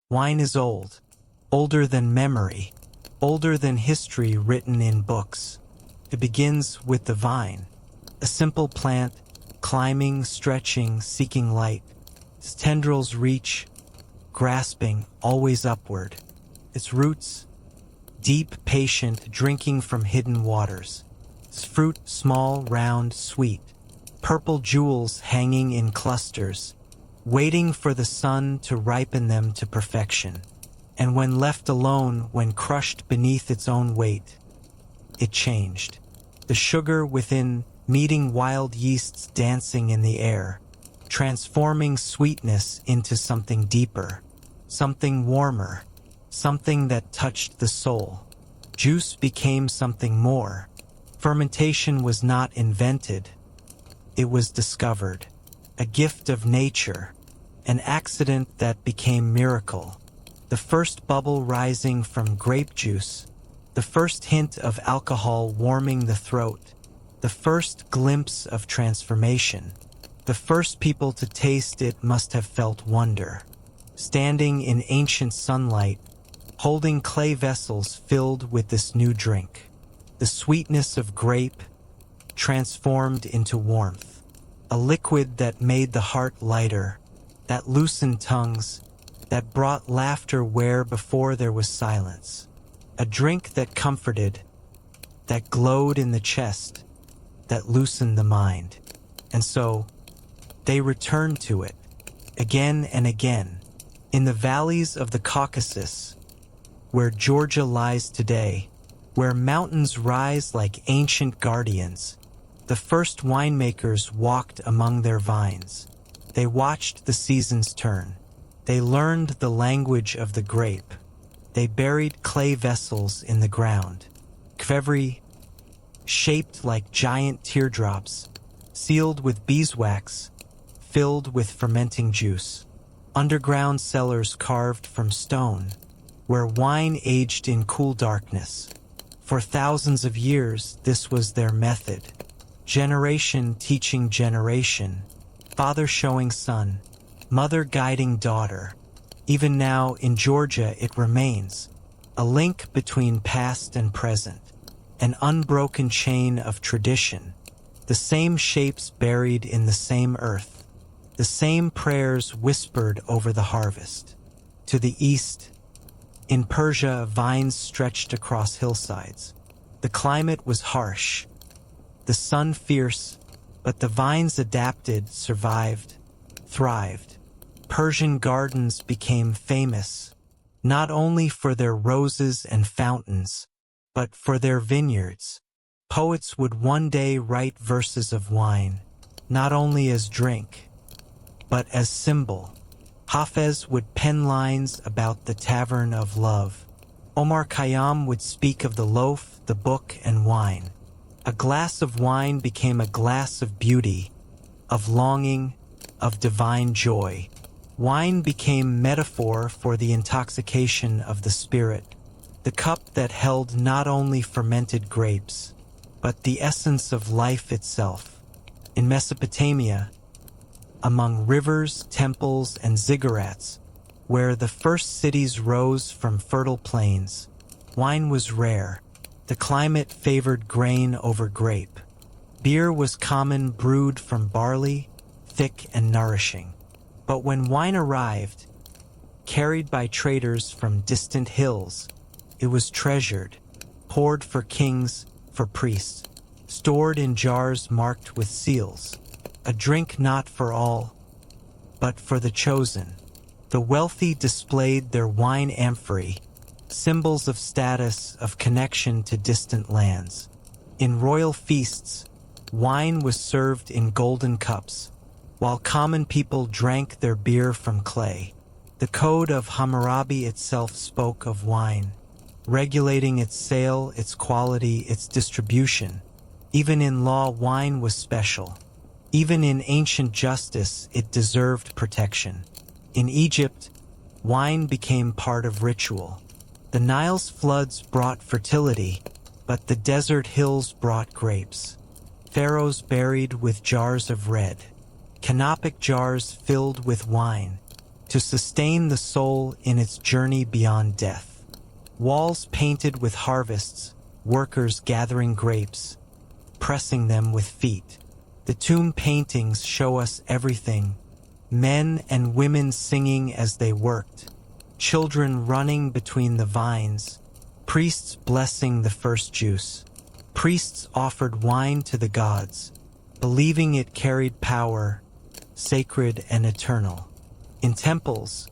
Wine is old, older than memory, older than history written in books. It begins with the vine, a simple plant, climbing, stretching, seeking light. Its tendrils reach, grasping, always upward. Its roots, deep, patient, drinking from hidden waters. Its fruit, small, round, sweet. Purple jewels hanging in clusters, waiting for the sun to ripen them to perfection. And when left alone, when crushed beneath its own weight, it changed. The sugar within meeting wild yeasts dancing in the air, transforming sweetness into something deeper, something warmer, something that touched the soul. Juice became something more. Fermentation was not invented, it was discovered, a gift of nature, an accident that became miracle. The first bubble rising from grape juice, the first hint of alcohol warming the throat, the first glimpse of transformation. The first people to taste it must have felt wonder, standing in ancient sunlight, holding clay vessels filled with this new drink. The sweetness of grape transformed into warmth, a liquid that made the heart lighter, that loosened tongues, that brought laughter where before there was silence. A drink that comforted, that glowed in the chest, that loosened the mind. And so, they returned to it, again and again, in the valleys of the Caucasus, where Georgia lies today, where mountains rise like ancient guardians. The first winemakers walked among their vines. They watched the seasons turn. They learned the language of the grape. They buried clay vessels in the ground, qvevri, shaped like giant teardrops, sealed with beeswax, filled with fermenting juice. Underground cellars carved from stone, where wine aged in cool darkness. For thousands of years, this was their method. Generation teaching generation, father showing son, mother guiding daughter. Even now in Georgia it remains, a link between past and present, an unbroken chain of tradition, the same shapes buried in the same earth, the same prayers whispered over the harvest. To the east, in Persia, vines stretched across hillsides. The climate was harsh, the sun fierce, but the vines adapted, survived, thrived. Persian gardens became famous, not only for their roses and fountains, but for their vineyards. Poets would one day write verses of wine, not only as drink, but as symbol. Hafez would pen lines about the tavern of love. Omar Khayyam would speak of the loaf, the book, and wine. A glass of wine became a glass of beauty, of longing, of divine joy. Wine became metaphor for the intoxication of the spirit, the cup that held not only fermented grapes, but the essence of life itself. In Mesopotamia, among rivers, temples, and ziggurats, where the first cities rose from fertile plains, wine was rare. The climate favored grain over grape. Beer was common, brewed from barley, thick and nourishing. But when wine arrived, carried by traders from distant hills, it was treasured, poured for kings, for priests, stored in jars marked with seals. A drink not for all, but for the chosen. The wealthy displayed their wine amphorae, symbols of status, of connection to distant lands. In royal feasts, wine was served in golden cups, while common people drank their beer from clay. The Code of Hammurabi itself spoke of wine, regulating its sale, its quality, its distribution. Even in law, wine was special. Even in ancient justice, it deserved protection. In Egypt, wine became part of ritual. The Nile's floods brought fertility, but the desert hills brought grapes. Pharaohs buried with jars of red, canopic jars filled with wine. to sustain the soul in its journey beyond death. Walls painted with harvests, workers gathering grapes, pressing them with feet. The tomb paintings show us everything: men and women singing as they worked, children running between the vines, priests blessing the first juice. Priests offered wine to the gods, believing it carried power, sacred and eternal. In temples,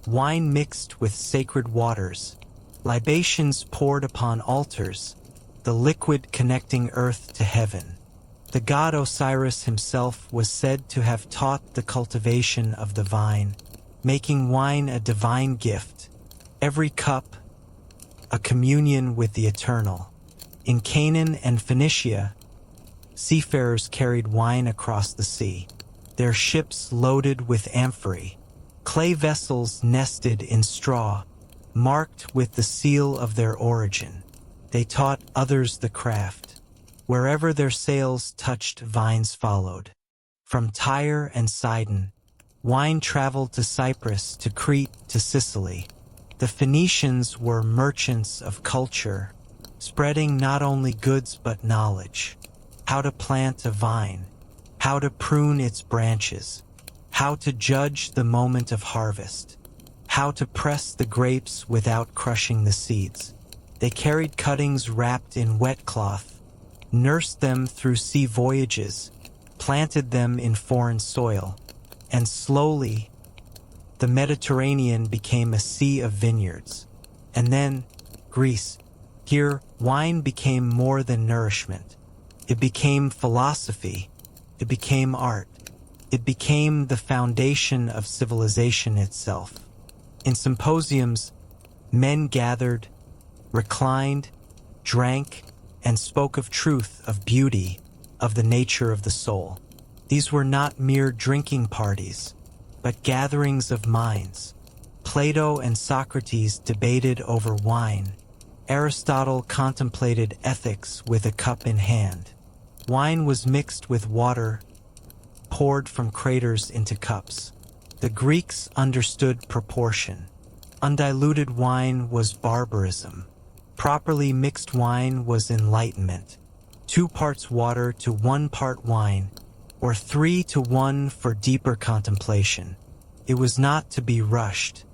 wine mixed with sacred waters, libations poured upon altars, the liquid connecting earth to heaven. The god Osiris himself was said to have taught the cultivation of the vine, making wine a divine gift, every cup a communion with the eternal. In Canaan and Phoenicia, seafarers carried wine across the sea, their ships loaded with amphorae, clay vessels nested in straw, marked with the seal of their origin. They taught others the craft. Wherever their sails touched, vines followed. From Tyre and Sidon, wine traveled to Cyprus, to Crete, to Sicily. The Phoenicians were merchants of culture, spreading not only goods but knowledge: how to plant a vine, how to prune its branches, how to judge the moment of harvest, how to press the grapes without crushing the seeds. They carried cuttings wrapped in wet cloth, nursed them through sea voyages, planted them in foreign soil, and slowly the Mediterranean became a sea of vineyards. And then Greece. Here, wine became more than nourishment. It became philosophy. It became art. It became the foundation of civilization itself. In symposiums, men gathered, reclined, drank, and spoke of truth, of beauty, of the nature of the soul. These were not mere drinking parties, but gatherings of minds. Plato and Socrates debated over wine. Aristotle contemplated ethics with a cup in hand. Wine was mixed with water, poured from craters into cups. The Greeks understood proportion. Undiluted wine was barbarism. Properly mixed wine was enlightenment. 2 parts water to 1 part wine, or 3 to 1 for deeper contemplation. It was not to be rushed.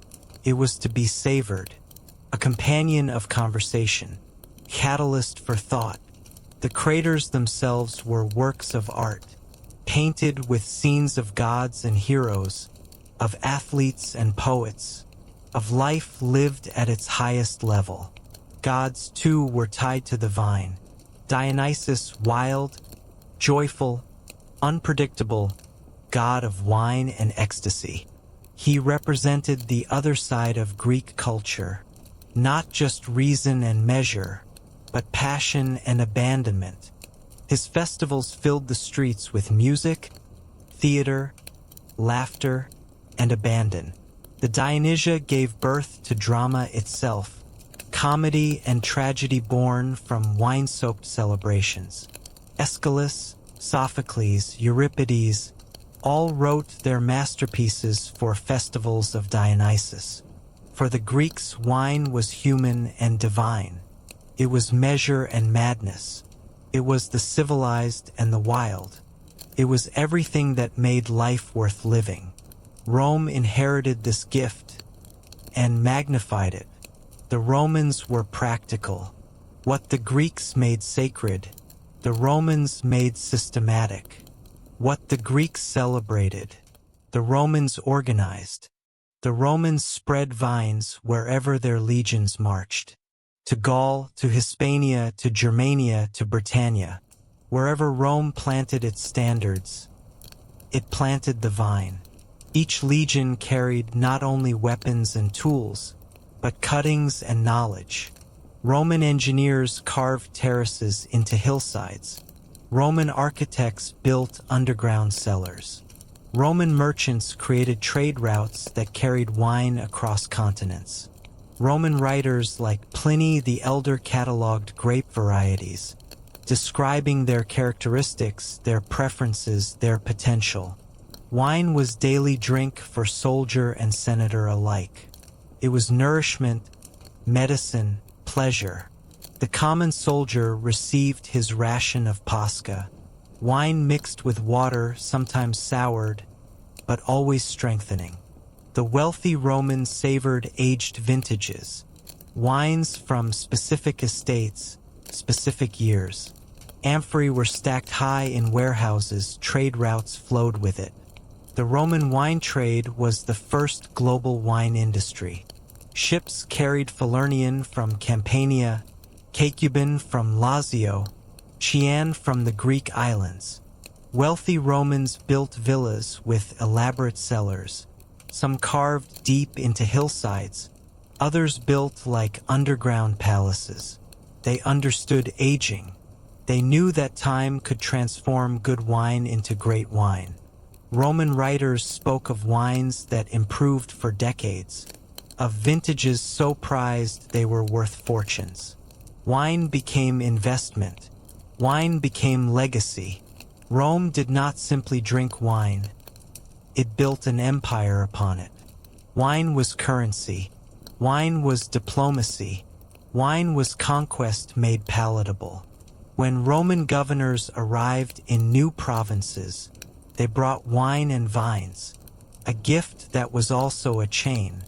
It was to be savored. A companion of conversation, catalyst for thought. The craters themselves were works of art, painted with scenes of gods and heroes, of athletes and poets, of life lived at its highest level. Gods, too, were tied to the vine. Dionysus, wild, joyful, unpredictable, god of wine and ecstasy. He represented the other side of Greek culture, not just reason and measure, but passion and abandonment. His festivals filled the streets with music, theater, laughter, and abandon. The Dionysia gave birth to drama itself, comedy and tragedy born from wine-soaked celebrations. Aeschylus, Sophocles, Euripides, all wrote their masterpieces for festivals of Dionysus. For the Greeks, wine was human and divine. It was measure and madness. It was the civilized and the wild. It was everything that made life worth living. Rome inherited this gift and magnified it. The Romans were practical. What the Greeks made sacred, the Romans made systematic. What the Greeks celebrated, the Romans organized. The Romans spread vines wherever their legions marched. To Gaul, to Hispania, to Germania, to Britannia. Wherever Rome planted its standards, it planted the vine. Each legion carried not only weapons and tools, but cuttings and knowledge. Roman engineers carved terraces into hillsides. Roman architects built underground cellars. Roman merchants created trade routes that carried wine across continents. Roman writers like Pliny the Elder cataloged grape varieties, describing their characteristics, their preferences, their potential. Wine was daily drink for soldier and senator alike. It was nourishment, medicine, pleasure. The common soldier received his ration of Pascha, wine mixed with water, sometimes soured, but always strengthening. The wealthy Romans savored aged vintages, wines from specific estates, specific years. Amphorae were stacked high in warehouses, trade routes flowed with it. The Roman wine trade was the first global wine industry. Ships carried Falernian from Campania, Caecuban from Lazio, Chian from the Greek islands. Wealthy Romans built villas with elaborate cellars, some carved deep into hillsides, others built like underground palaces. They understood aging. They knew that time could transform good wine into great wine. Roman writers spoke of wines that improved for decades, of vintages so prized they were worth fortunes. Wine became investment. Wine became legacy. Rome did not simply drink wine. It built an empire upon it. Wine was currency. Wine was diplomacy. Wine was conquest made palatable. When Roman governors arrived in new provinces, they brought wine and vines, a gift that was also a chain.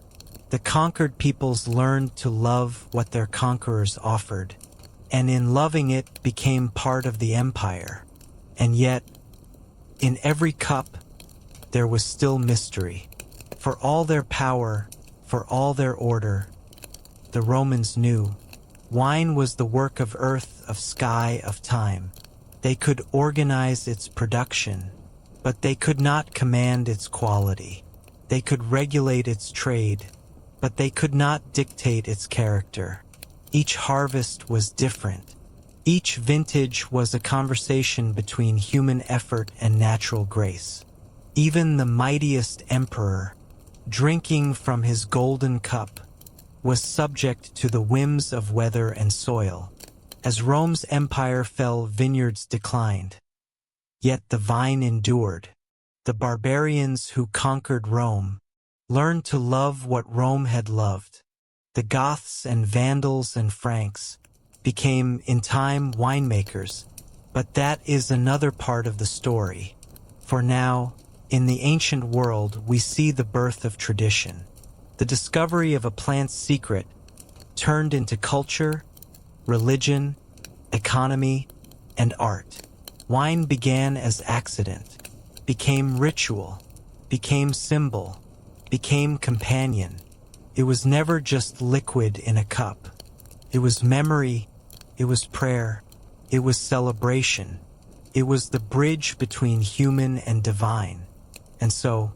The conquered peoples learned to love what their conquerors offered, and in loving it became part of the empire. And yet, in every cup, there was still mystery. For all their power, for all their order, the Romans knew wine was the work of earth, of sky, of time. They could organize its production, but they could not command its quality. They could regulate its trade, but they could not dictate its character. Each harvest was different. Each vintage was a conversation between human effort and natural grace. Even the mightiest emperor, drinking from his golden cup, was subject to the whims of weather and soil. As Rome's empire fell, vineyards declined. Yet the vine endured. The barbarians who conquered Rome learned to love what Rome had loved. The Goths and Vandals and Franks became, in time, winemakers. But that is another part of the story. For now, in the ancient world, we see the birth of tradition. The discovery of a plant's secret turned into culture, religion, economy, and art. Wine began as accident, became ritual, became symbol, became companion. It was never just liquid in a cup. It was memory, it was prayer, it was celebration. It was the bridge between human and divine. And so,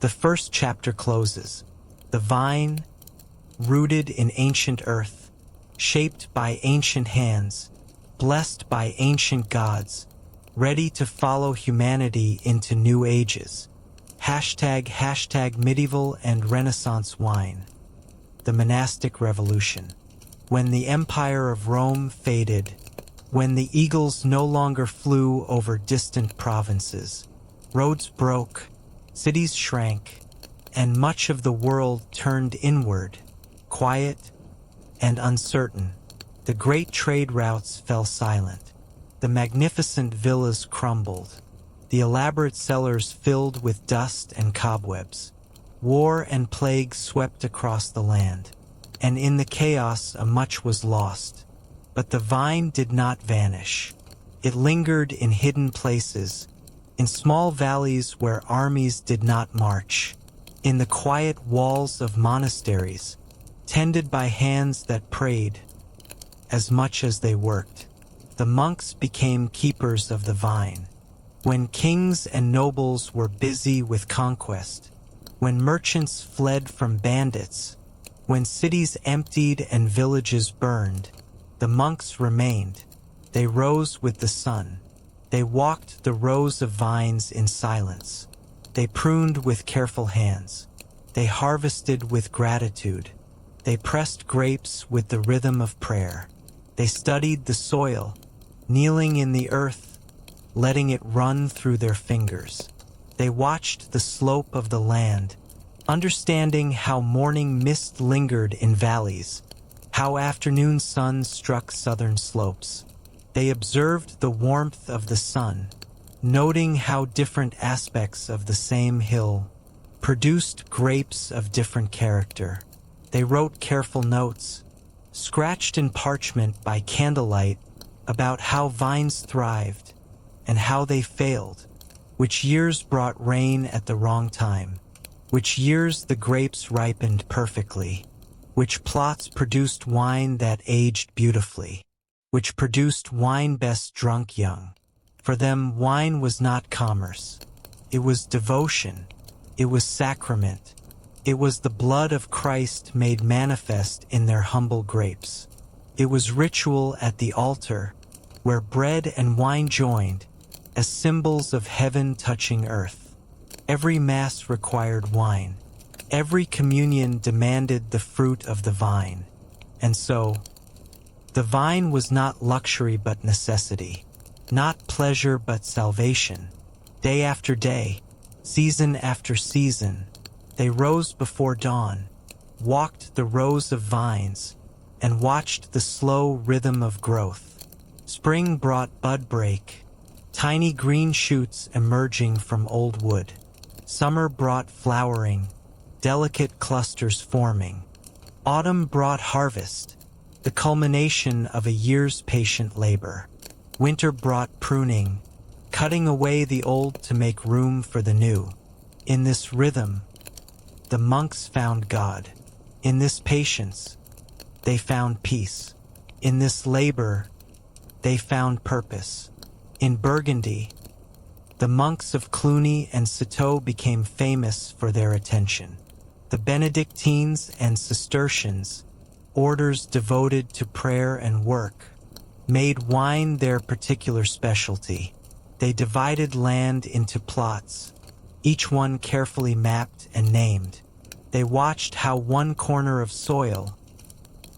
the first chapter closes. The vine, rooted in ancient earth, shaped by ancient hands, blessed by ancient gods, ready to follow humanity into new ages. Hashtag medieval and Renaissance wine. The monastic revolution. When the empire of Rome faded, when the eagles no longer flew over distant provinces, roads broke, cities shrank, and much of the world turned inward, quiet and uncertain. The great trade routes fell silent. The magnificent villas crumbled. The elaborate cellars filled with dust and cobwebs. War and plague swept across the land, and in the chaos much was lost. But the vine did not vanish. It lingered in hidden places, in small valleys where armies did not march, in the quiet walls of monasteries, tended by hands that prayed as much as they worked. The monks became keepers of the vine. When kings and nobles were busy with conquest, when merchants fled from bandits, when cities emptied and villages burned, the monks remained. They rose with the sun. They walked the rows of vines in silence. They pruned with careful hands. They harvested with gratitude. They pressed grapes with the rhythm of prayer. They studied the soil, kneeling in the earth, letting it run through their fingers. They watched the slope of the land, understanding how morning mist lingered in valleys, how afternoon sun struck southern slopes. They observed the warmth of the sun, noting how different aspects of the same hill produced grapes of different character. They wrote careful notes, scratched in parchment by candlelight, about how vines thrived and how they failed, which years brought rain at the wrong time, which years the grapes ripened perfectly, which plots produced wine that aged beautifully, which produced wine best drunk young. For them, wine was not commerce. It was devotion. It was sacrament. It was the blood of Christ made manifest in their humble grapes. It was ritual at the altar, where bread and wine joined, as symbols of heaven touching earth. Every mass required wine. Every communion demanded the fruit of the vine. And so, the vine was not luxury but necessity, not pleasure but salvation. Day after day, season after season, they rose before dawn, walked the rows of vines, and watched the slow rhythm of growth. Spring brought bud break, tiny green shoots emerging from old wood. Summer brought flowering, delicate clusters forming. Autumn brought harvest, the culmination of a year's patient labor. Winter brought pruning, cutting away the old to make room for the new. In this rhythm, the monks found God. In this patience, they found peace. In this labor, they found purpose. In Burgundy, the monks of Cluny and Citeaux became famous for their attention. The Benedictines and Cistercians, orders devoted to prayer and work, made wine their particular specialty. They divided land into plots, each one carefully mapped and named. They watched how one corner of soil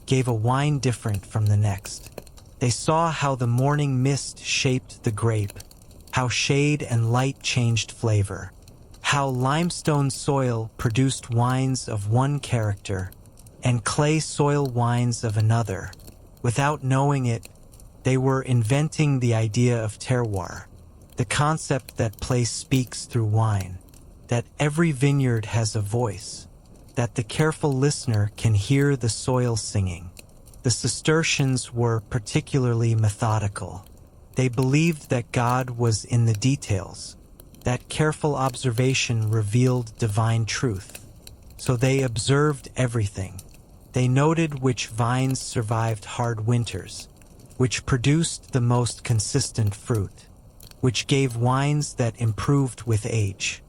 gave a wine different from the next. They saw how the morning mist shaped the grape, how shade and light changed flavor, how limestone soil produced wines of one character and clay soil wines of another. Without knowing it, they were inventing the idea of terroir, the concept that place speaks through wine, that every vineyard has a voice, that the careful listener can hear the soil singing. The Cistercians were particularly methodical. They believed that God was in the details, that careful observation revealed divine truth. So they observed everything. They noted which vines survived hard winters, which produced the most consistent fruit, which gave wines that improved with age.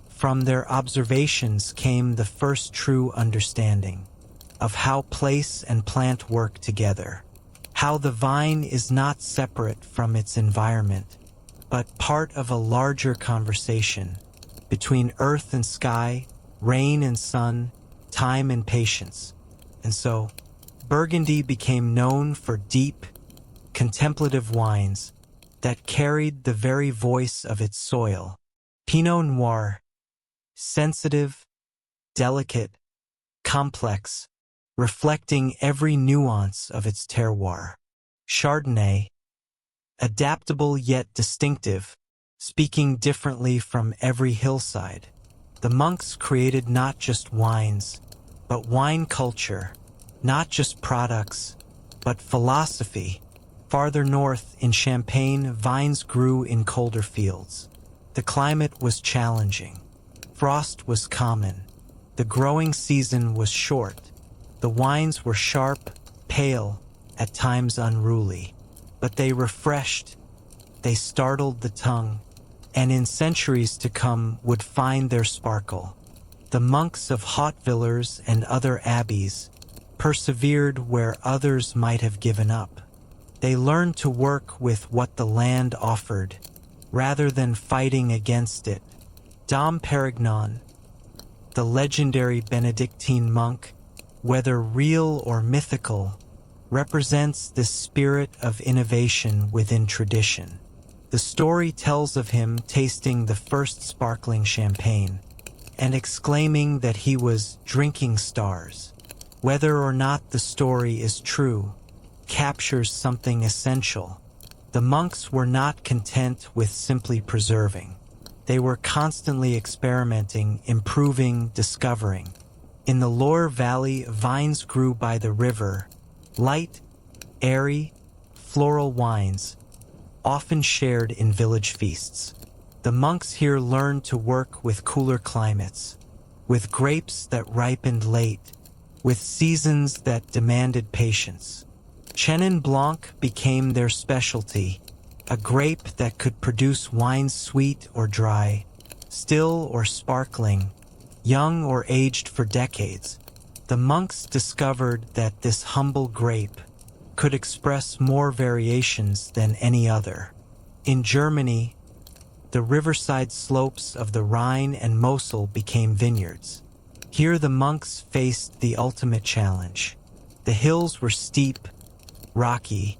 From their observations came the first true understanding of how place and plant work together, how the vine is not separate from its environment, but part of a larger conversation between earth and sky, rain and sun, time and patience. And so, Burgundy became known for deep, contemplative wines that carried the very voice of its soil. Pinot Noir, sensitive, delicate, complex, reflecting every nuance of its terroir. Chardonnay, adaptable yet distinctive, speaking differently from every hillside. The monks created not just wines, but wine culture, not just products, but philosophy. Farther north in Champagne, vines grew in colder fields. The climate was challenging. Frost was common. The growing season was short. The wines were sharp, pale, at times unruly. But they refreshed, they startled the tongue, and in centuries to come would find their sparkle. The monks of Hautevillers and other abbeys persevered where others might have given up. They learned to work with what the land offered, rather than fighting against it. Dom Perignon, the legendary Benedictine monk, whether real or mythical, represents this spirit of innovation within tradition. The story tells of him tasting the first sparkling champagne and exclaiming that he was drinking stars. Whether or not the story is true, captures something essential. The monks were not content with simply preserving. They were constantly experimenting, improving, discovering. In the Loire Valley, vines grew by the river, light, airy, floral wines, often shared in village feasts. The monks here learned to work with cooler climates, with grapes that ripened late, with seasons that demanded patience. Chenin Blanc became their specialty, a grape that could produce wines sweet or dry, still or sparkling, young or aged for decades. The monks discovered that this humble grape could express more variations than any other. In Germany, the riverside slopes of the Rhine and Mosel became vineyards. Here the monks faced the ultimate challenge. The hills were steep, rocky,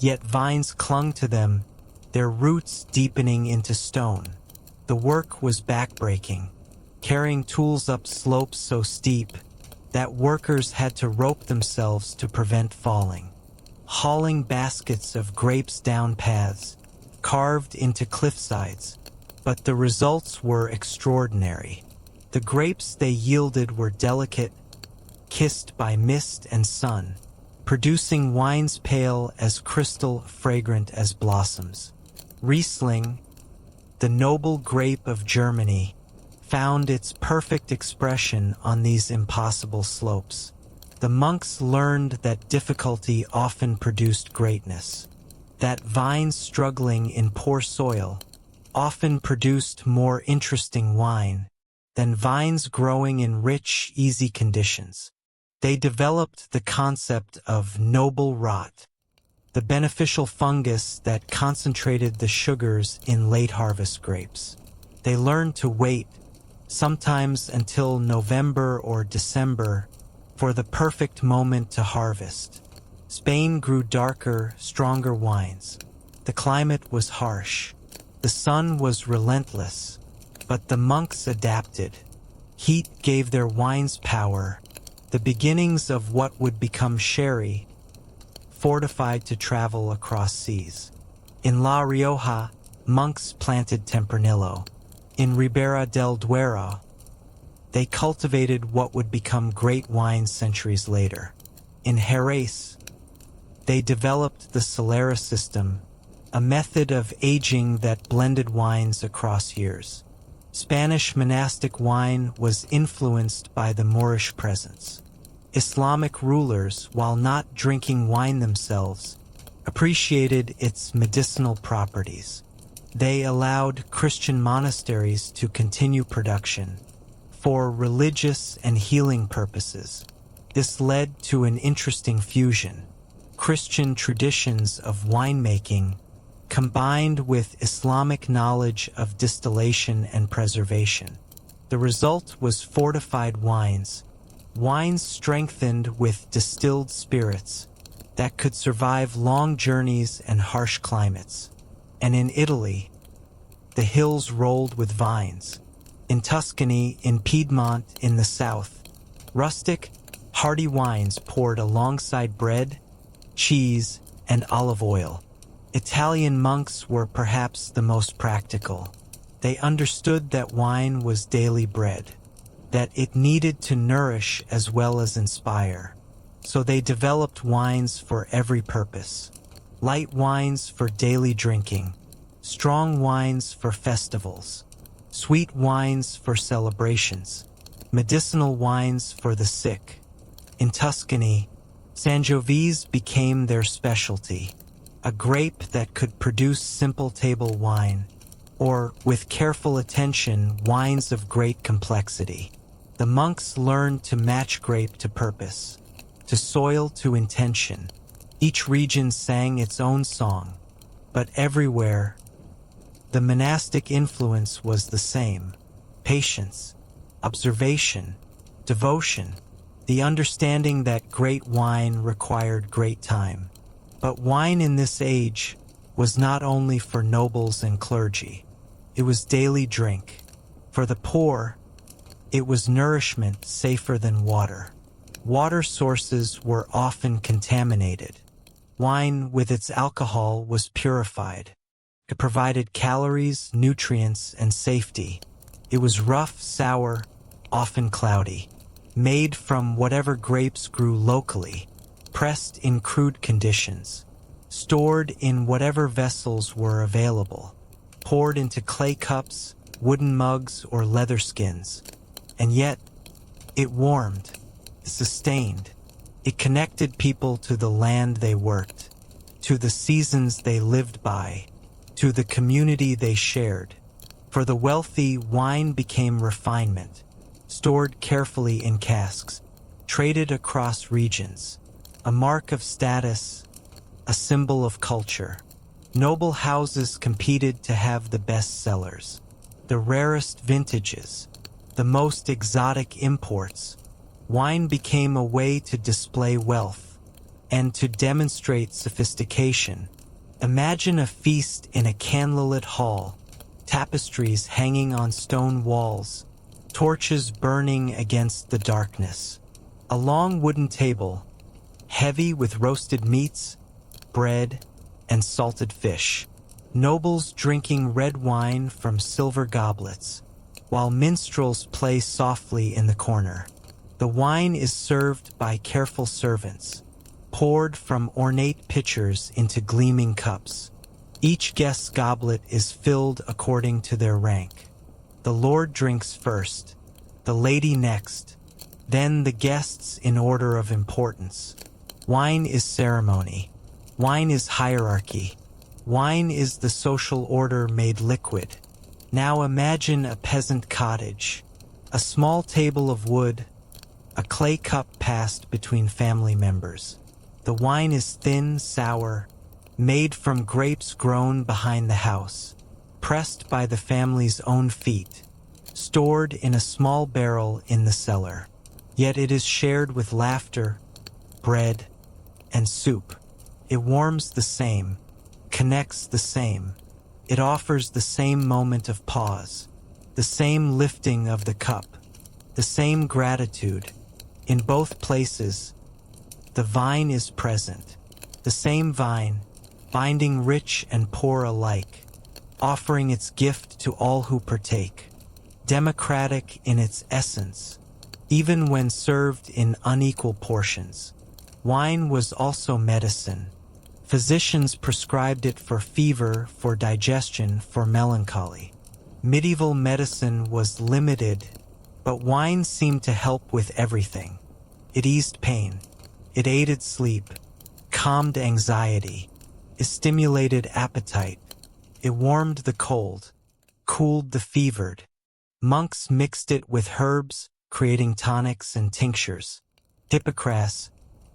yet vines clung to them, their roots deepening into stone. The work was backbreaking, carrying tools up slopes so steep that workers had to rope themselves to prevent falling, hauling baskets of grapes down paths, carved into cliffsides. But the results were extraordinary. The grapes they yielded were delicate, kissed by mist and sun, producing wines pale as crystal, fragrant as blossoms. Riesling, the noble grape of Germany, found its perfect expression on these impossible slopes. The monks learned that difficulty often produced greatness, that vines struggling in poor soil often produced more interesting wine than vines growing in rich, easy conditions. They developed the concept of noble rot, the beneficial fungus that concentrated the sugars in late harvest grapes. They learned to wait, sometimes until November or December, for the perfect moment to harvest. Spain grew darker, stronger wines. The climate was harsh. The sun was relentless, but the monks adapted. Heat gave their wines power, the beginnings of what would become sherry, fortified to travel across seas. In La Rioja, monks planted Tempranillo. In Ribera del Duero, they cultivated what would become great wines centuries later. In Jerez, they developed the Solera system, a method of aging that blended wines across years. Spanish monastic wine was influenced by the Moorish presence. Islamic rulers, while not drinking wine themselves, appreciated its medicinal properties. They allowed Christian monasteries to continue production for religious and healing purposes. This led to an interesting fusion. Christian traditions of winemaking combined with Islamic knowledge of distillation and preservation. The result was fortified wines, wines strengthened with distilled spirits that could survive long journeys and harsh climates. And in Italy, the hills rolled with vines. In Tuscany, in Piedmont, in the south, rustic, hearty wines poured alongside bread, cheese, and olive oil. Italian monks were perhaps the most practical. They understood that wine was daily bread, that it needed to nourish as well as inspire. So they developed wines for every purpose. Light wines for daily drinking, strong wines for festivals, sweet wines for celebrations, medicinal wines for the sick. In Tuscany, Sangiovese became their specialty, a grape that could produce simple table wine, or, with careful attention, wines of great complexity. The monks learned to match grape to purpose, to soil to intention. Each region sang its own song, but everywhere, the monastic influence was the same: patience, observation, devotion, the understanding that great wine required great time. But wine in this age was not only for nobles and clergy. It was daily drink. For the poor, it was nourishment safer than water. Water sources were often contaminated. Wine, with its alcohol, was purified. It provided calories, nutrients, and safety. It was rough, sour, often cloudy. Made from whatever grapes grew locally, pressed in crude conditions, stored in whatever vessels were available, poured into clay cups, wooden mugs, or leather skins. And yet, it warmed, sustained. It connected people to the land they worked, to the seasons they lived by, to the community they shared. For the wealthy, wine became refinement, stored carefully in casks, traded across regions, a mark of status, a symbol of culture. Noble houses competed to have the best cellars, the rarest vintages, the most exotic imports. Wine became a way to display wealth and to demonstrate sophistication. Imagine a feast in a candlelit hall, tapestries hanging on stone walls, torches burning against the darkness. A long wooden table, heavy with roasted meats, bread, and salted fish. Nobles drinking red wine from silver goblets, while minstrels play softly in the corner. The wine is served by careful servants, poured from ornate pitchers into gleaming cups. Each guest's goblet is filled according to their rank. The lord drinks first, the lady next, then the guests in order of importance. Wine is ceremony. Wine is hierarchy. Wine is the social order made liquid. Now imagine a peasant cottage, a small table of wood, a clay cup passed between family members. The wine is thin, sour, made from grapes grown behind the house, pressed by the family's own feet, stored in a small barrel in the cellar. Yet it is shared with laughter, bread, and soup. It warms the same, connects the same. It offers the same moment of pause, the same lifting of the cup, the same gratitude. In both places, the vine is present, the same vine, binding rich and poor alike, offering its gift to all who partake, democratic in its essence, even when served in unequal portions. Wine was also medicine. Physicians prescribed it for fever, for digestion, for melancholy. Medieval medicine was limited, but wine seemed to help with everything. It eased pain. It aided sleep, calmed anxiety. It stimulated appetite. It warmed the cold, cooled the fevered. Monks mixed it with herbs, creating tonics and tinctures. Hippocrates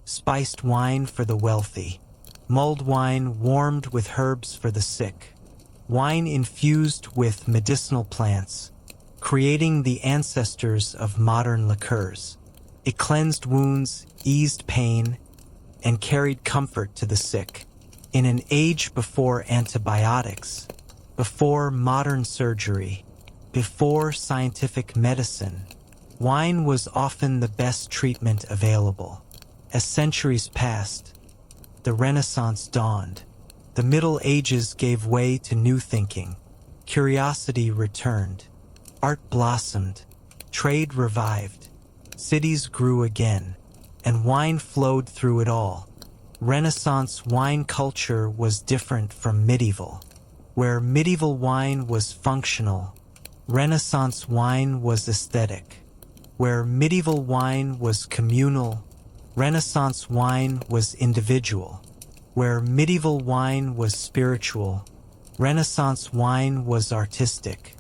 spiced wine for the wealthy. Mulled wine warmed with herbs for the sick. Wine infused with medicinal plants, creating the ancestors of modern liqueurs. It cleansed wounds, eased pain, and carried comfort to the sick. In an age before antibiotics, before modern surgery, before scientific medicine, wine was often the best treatment available. As centuries passed, the Renaissance dawned. The Middle Ages gave way to new thinking. Curiosity returned. Art blossomed. Trade revived. Cities grew again, and wine flowed through it all. Renaissance wine culture was different from medieval. Where medieval wine was functional, Renaissance wine was aesthetic. Where medieval wine was communal, Renaissance wine was individual. Where medieval wine was spiritual, Renaissance wine was artistic.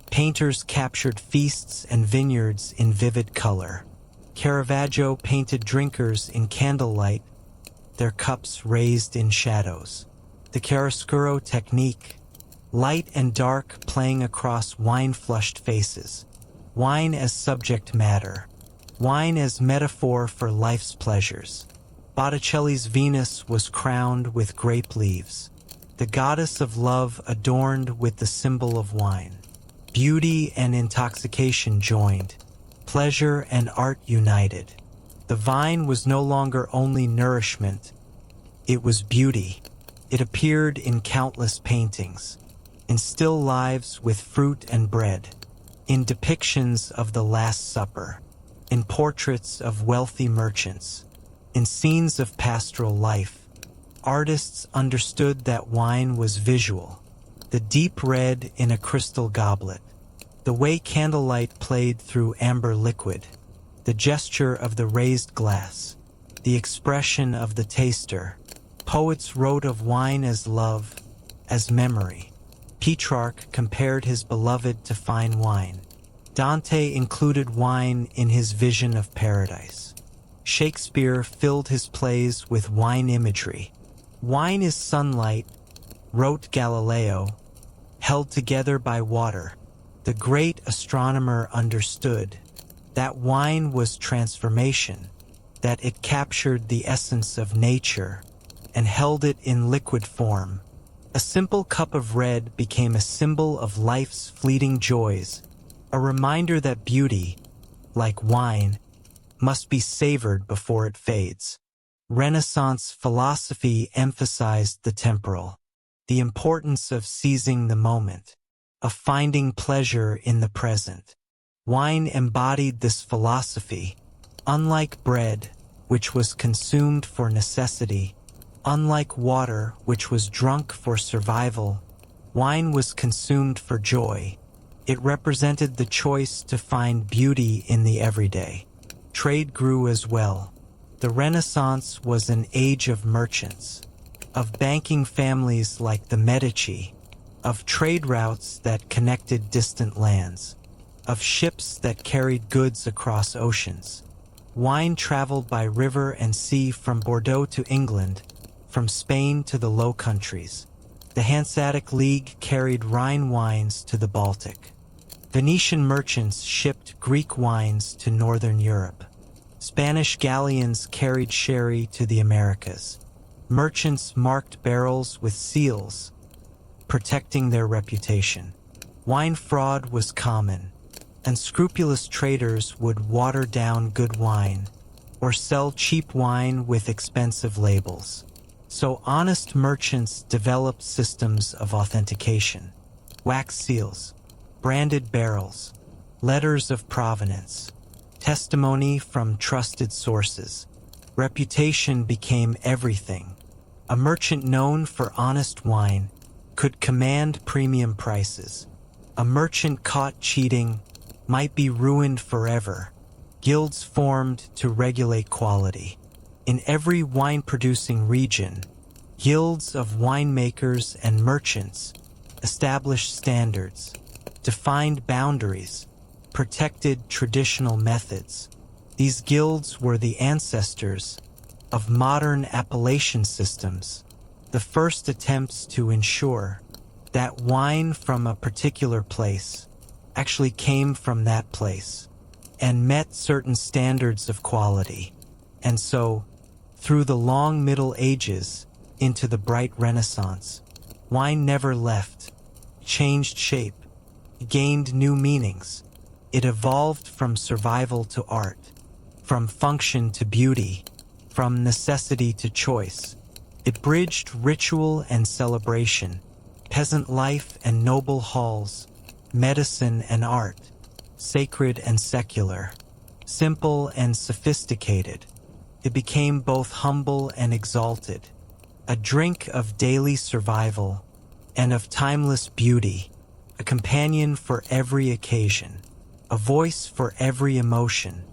Painters captured feasts and vineyards in vivid color. Caravaggio painted drinkers in candlelight, their cups raised in shadows. The chiaroscuro technique, light and dark playing across wine-flushed faces. Wine as subject matter. Wine as metaphor for life's pleasures. Botticelli's Venus was crowned with grape leaves. the goddess of love adorned with the symbol of wine. Beauty and intoxication joined, pleasure and art united. The vine was no longer only nourishment, it was beauty. It appeared in countless paintings, in still lives with fruit and bread, in depictions of the Last Supper, in portraits of wealthy merchants, in scenes of pastoral life. Artists understood that wine was visual, the deep red in a crystal goblet, the way candlelight played through amber liquid, the gesture of the raised glass, the expression of the taster. Poets wrote of wine as love, as memory. Petrarch compared his beloved to fine wine. Dante included wine in his vision of paradise. Shakespeare filled his plays with wine imagery. Wine is sunlight, wrote Galileo, held together by water. The great astronomer understood that wine was transformation, that it captured the essence of nature and held it in liquid form. A simple cup of red became a symbol of life's fleeting joys, a reminder that beauty, like wine, must be savored before it fades. Renaissance philosophy emphasized the temporal, the importance of seizing the moment, of finding pleasure in the present. Wine embodied this philosophy. Unlike bread, which was consumed for necessity, unlike water, which was drunk for survival, wine was consumed for joy. It represented the choice to find beauty in the everyday. Trade grew as well. The Renaissance was an age of merchants, of banking families like the Medici, of trade routes that connected distant lands, of ships that carried goods across oceans. Wine traveled by river and sea from Bordeaux to England, from Spain to the Low Countries. The Hanseatic League carried Rhine wines to the Baltic. Venetian merchants shipped Greek wines to Northern Europe. Spanish galleons carried sherry to the Americas. Merchants marked barrels with seals, protecting their reputation. Wine fraud was common. Unscrupulous traders would water down good wine or sell cheap wine with expensive labels. So honest merchants developed systems of authentication. Wax seals, branded barrels, letters of provenance, testimony from trusted sources. Reputation became everything. A merchant known for honest wine could command premium prices. A merchant caught cheating might be ruined forever. Guilds formed to regulate quality. In every wine-producing region, guilds of winemakers and merchants established standards, defined boundaries, protected traditional methods. These guilds were the ancestors of modern appellation systems, the first attempts to ensure that wine from a particular place actually came from that place and met certain standards of quality. And so, through the long Middle Ages into the bright Renaissance, wine never left, changed shape, gained new meanings. It evolved from survival to art, from function to beauty, from necessity to choice. It bridged ritual and celebration, peasant life and noble halls, medicine and art, sacred and secular, simple and sophisticated. It became both humble and exalted, a drink of daily survival and of timeless beauty, a companion for every occasion, a voice for every emotion.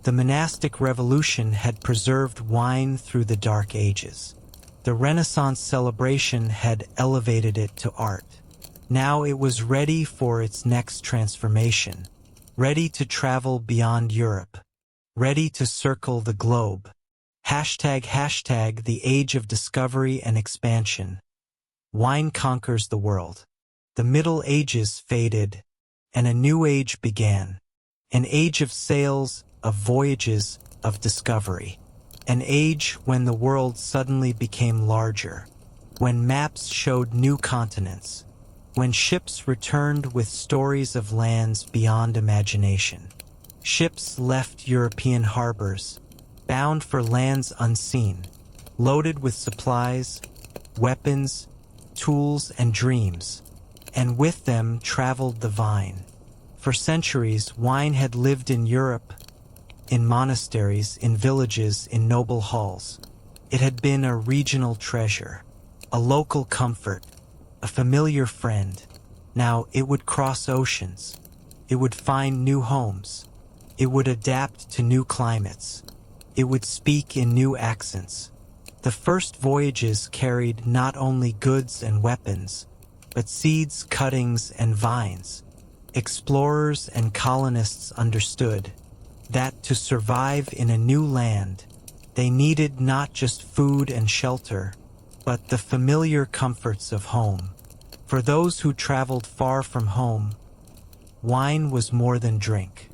The monastic revolution had preserved wine through the Dark Ages. The Renaissance celebration had elevated it to art. Now it was ready for its next transformation, ready to travel beyond Europe, ready to circle the globe. Hashtag the age of discovery and expansion. Wine conquers the world. The Middle Ages faded, and a new age began. An age of sails, of voyages, of discovery. An age when the world suddenly became larger, when maps showed new continents, when ships returned with stories of lands beyond imagination. Ships left European harbors, bound for lands unseen, loaded with supplies, weapons, tools, and dreams, and with them traveled the vine. For centuries, wine had lived in Europe, in monasteries, in villages, in noble halls. It had been a regional treasure, a local comfort, a familiar friend. Now it would cross oceans. It would find new homes. It would adapt to new climates. It would speak in new accents. The first voyages carried not only goods and weapons, but seeds, cuttings, and vines. Explorers and colonists understood that to survive in a new land, they needed not just food and shelter, but the familiar comforts of home. For those who traveled far from home, wine was more than drink.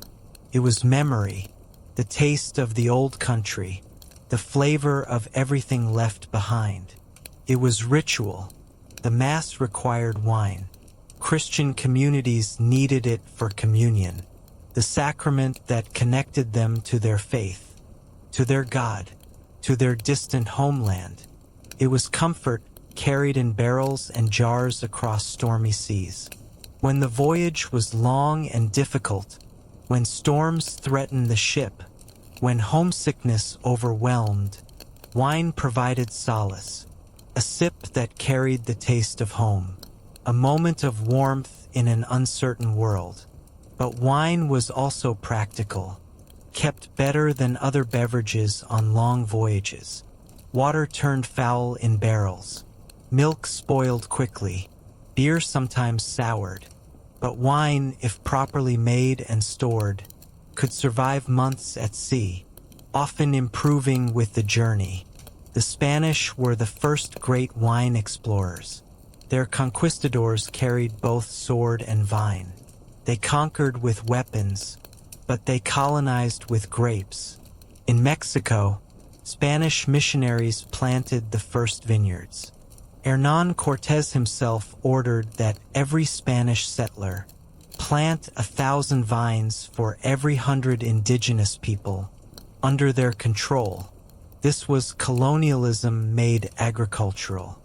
It was memory, the taste of the old country, the flavor of everything left behind. It was ritual. The Mass required wine. Christian communities needed it for communion, the sacrament that connected them to their faith, to their God, to their distant homeland. It was comfort carried in barrels and jars across stormy seas. When the voyage was long and difficult, when storms threatened the ship, when homesickness overwhelmed, wine provided solace, a sip that carried the taste of home, a moment of warmth in an uncertain world. But wine was also practical, kept better than other beverages on long voyages. Water turned foul in barrels. Milk spoiled quickly. Beer sometimes soured. But wine, if properly made and stored, could survive months at sea, often improving with the journey. The Spanish were the first great wine explorers. Their conquistadors carried both sword and vine. They conquered with weapons, but they colonized with grapes. In Mexico, Spanish missionaries planted the first vineyards. Hernán Cortés himself ordered that every Spanish settler plant 1,000 vines for every 100 indigenous people under their control. This was colonialism made agricultural.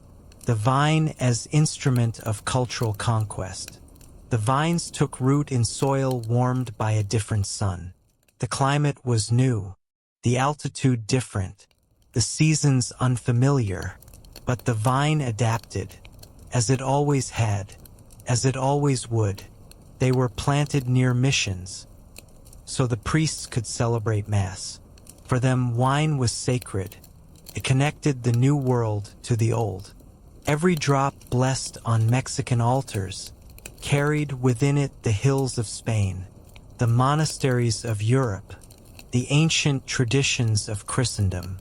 The vine as instrument of cultural conquest. The vines took root in soil warmed by a different sun. The climate was new, the altitude different, the seasons unfamiliar, but the vine adapted, as it always had, as it always would. They were planted near missions, so the priests could celebrate Mass. For them, wine was sacred. It connected the new world to the old. Every drop blessed on Mexican altars carried within it the hills of Spain, the monasteries of Europe, the ancient traditions of Christendom.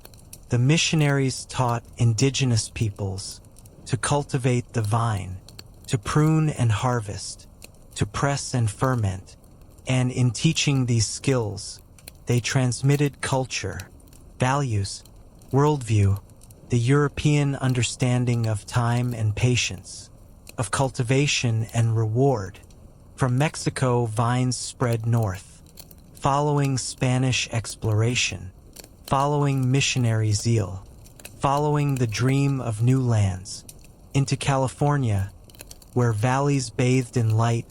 The missionaries taught indigenous peoples to cultivate the vine, to prune and harvest, to press and ferment, and in teaching these skills, they transmitted culture, values, worldview, the European understanding of time and patience, of cultivation and reward. From Mexico, vines spread north, following Spanish exploration, following missionary zeal, following the dream of new lands, into California, where valleys bathed in light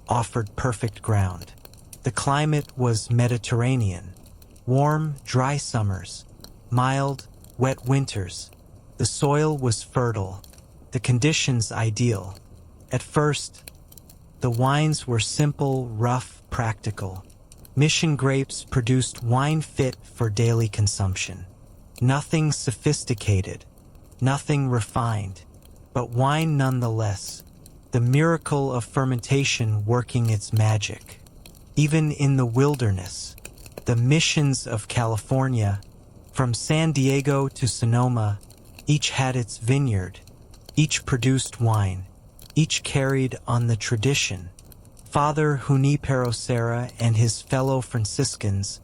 offered perfect ground. The climate was Mediterranean, warm, dry summers, mild, wet winters. The soil was fertile, the conditions ideal. At first, the wines were simple, rough, practical. Mission grapes produced wine fit for daily consumption. Nothing sophisticated, nothing refined, but wine nonetheless, the miracle of fermentation working its magic. Even in the wilderness, the missions of California, from San Diego to Sonoma, each had its vineyard, each produced wine, each carried on the tradition. Father Junipero Serra and his fellow Franciscans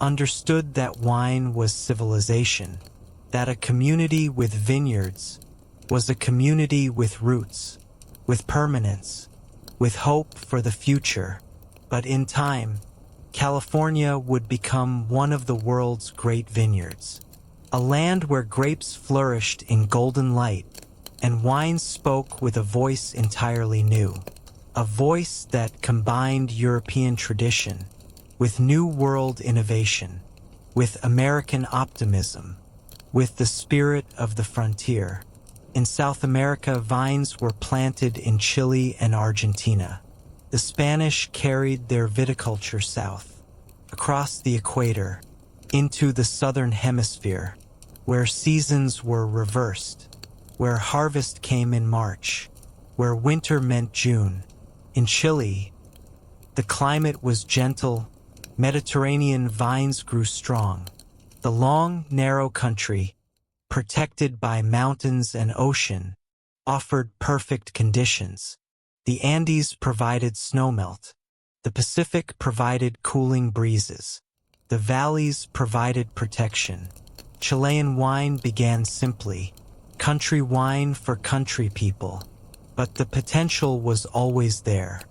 understood that wine was civilization, that a community with vineyards was a community with roots, with permanence, with hope for the future. But in time, California would become one of the world's great vineyards, a land where grapes flourished in golden light and wine spoke with a voice entirely new, a voice that combined European tradition with New World innovation, with American optimism, with the spirit of the frontier. In South America, vines were planted in Chile and Argentina. The Spanish carried their viticulture south, across the equator, into the southern hemisphere, where seasons were reversed, where harvest came in March, where winter meant June. In Chile, the climate was gentle, Mediterranean vines grew strong. The long, narrow country, protected by mountains and ocean, offered perfect conditions. The Andes provided snowmelt. The Pacific provided cooling breezes. The valleys provided protection. Chilean wine began simply, country wine for country people. But the potential was always there.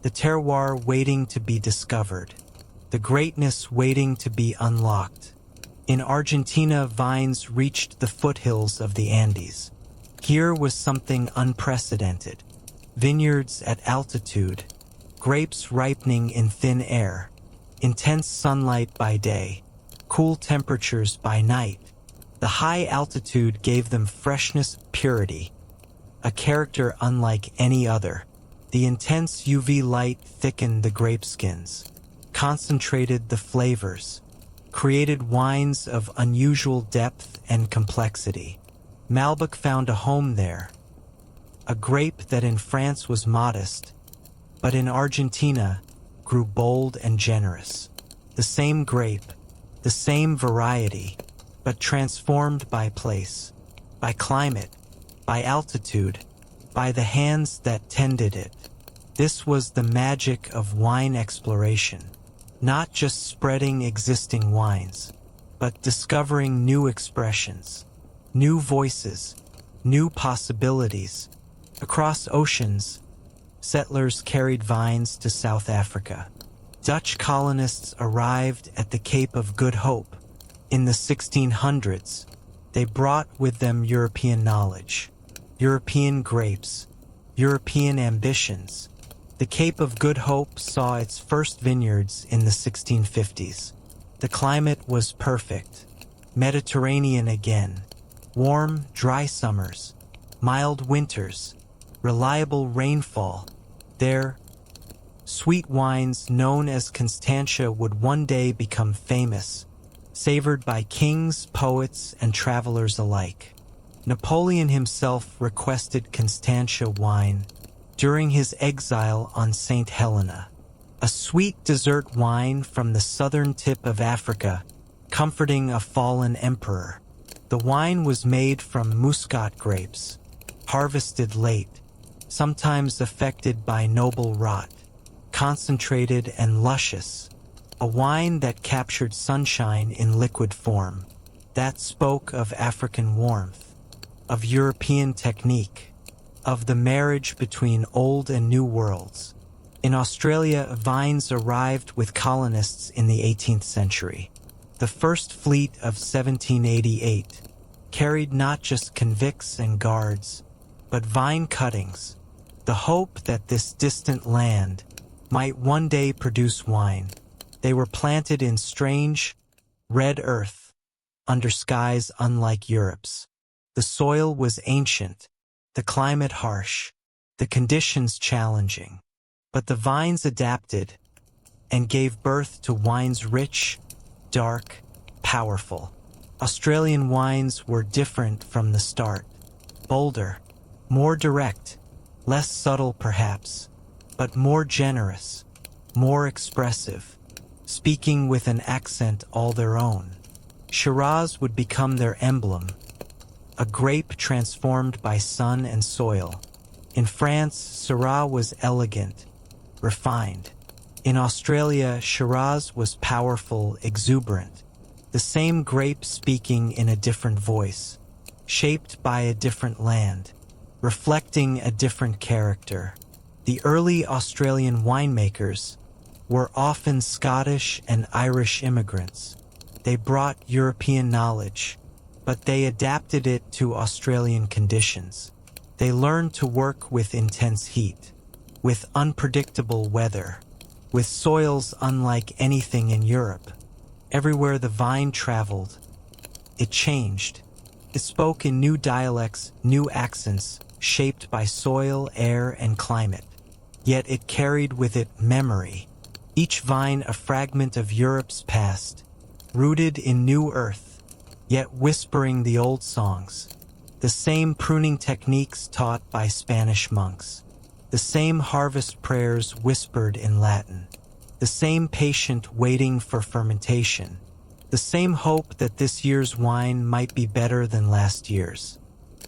The terroir waiting to be discovered. The greatness waiting to be unlocked. In Argentina, vines reached the foothills of the Andes. Here was something unprecedented. Vineyards at altitude, grapes ripening in thin air, intense sunlight by day, cool temperatures by night. The high altitude gave them freshness, purity, a character unlike any other. The intense UV light thickened the grape skins, concentrated the flavors, created wines of unusual depth and complexity. Malbec found a home there, a grape that in France was modest, but in Argentina grew bold and generous. The same grape, the same variety, but transformed by place, by climate, by altitude, by the hands that tended it. This was the magic of wine exploration, not just spreading existing wines, but discovering new expressions, new voices, new possibilities. Across oceans, settlers carried vines to South Africa. Dutch colonists arrived at the Cape of Good Hope. In the 1600s, they brought with them European knowledge, European grapes, European ambitions. The Cape of Good Hope saw its first vineyards in the 1650s. The climate was perfect, Mediterranean again, warm, dry summers, mild winters, reliable rainfall. There, sweet wines known as Constantia would one day become famous, savored by kings, poets, and travelers alike. Napoleon himself requested Constantia wine during his exile on St. Helena, a sweet dessert wine from the southern tip of Africa, comforting a fallen emperor. The wine was made from Muscat grapes, harvested late, sometimes affected by noble rot, concentrated and luscious, a wine that captured sunshine in liquid form, that spoke of African warmth, of European technique, of the marriage between old and new worlds. In Australia, vines arrived with colonists in the 18th century. The first fleet of 1788 carried not just convicts and guards, but vine cuttings, the hope that this distant land might one day produce wine. They were planted in strange, red earth, under skies unlike Europe's. The soil was ancient, the climate harsh, the conditions challenging. But the vines adapted and gave birth to wines rich, dark, powerful. Australian wines were different from the start, bolder, more direct, less subtle perhaps, but more generous, more expressive, speaking with an accent all their own. Shiraz would become their emblem, a grape transformed by sun and soil. In France, Syrah was elegant, refined. In Australia, Shiraz was powerful, exuberant. The same grape speaking in a different voice. shaped by a different land, reflecting a different character. The early Australian winemakers were often Scottish and Irish immigrants. They brought European knowledge, but they adapted it to Australian conditions. They learned to work with intense heat, with unpredictable weather, with soils unlike anything in Europe. Everywhere the vine traveled, it changed. It spoke in new dialects, new accents, shaped by soil, air, and climate. Yet it carried with it memory, each vine a fragment of Europe's past, rooted in new earth, yet whispering the old songs. The same pruning techniques taught by Spanish monks. The same harvest prayers whispered in Latin. The same patient waiting for fermentation. The same hope that this year's wine might be better than last year's.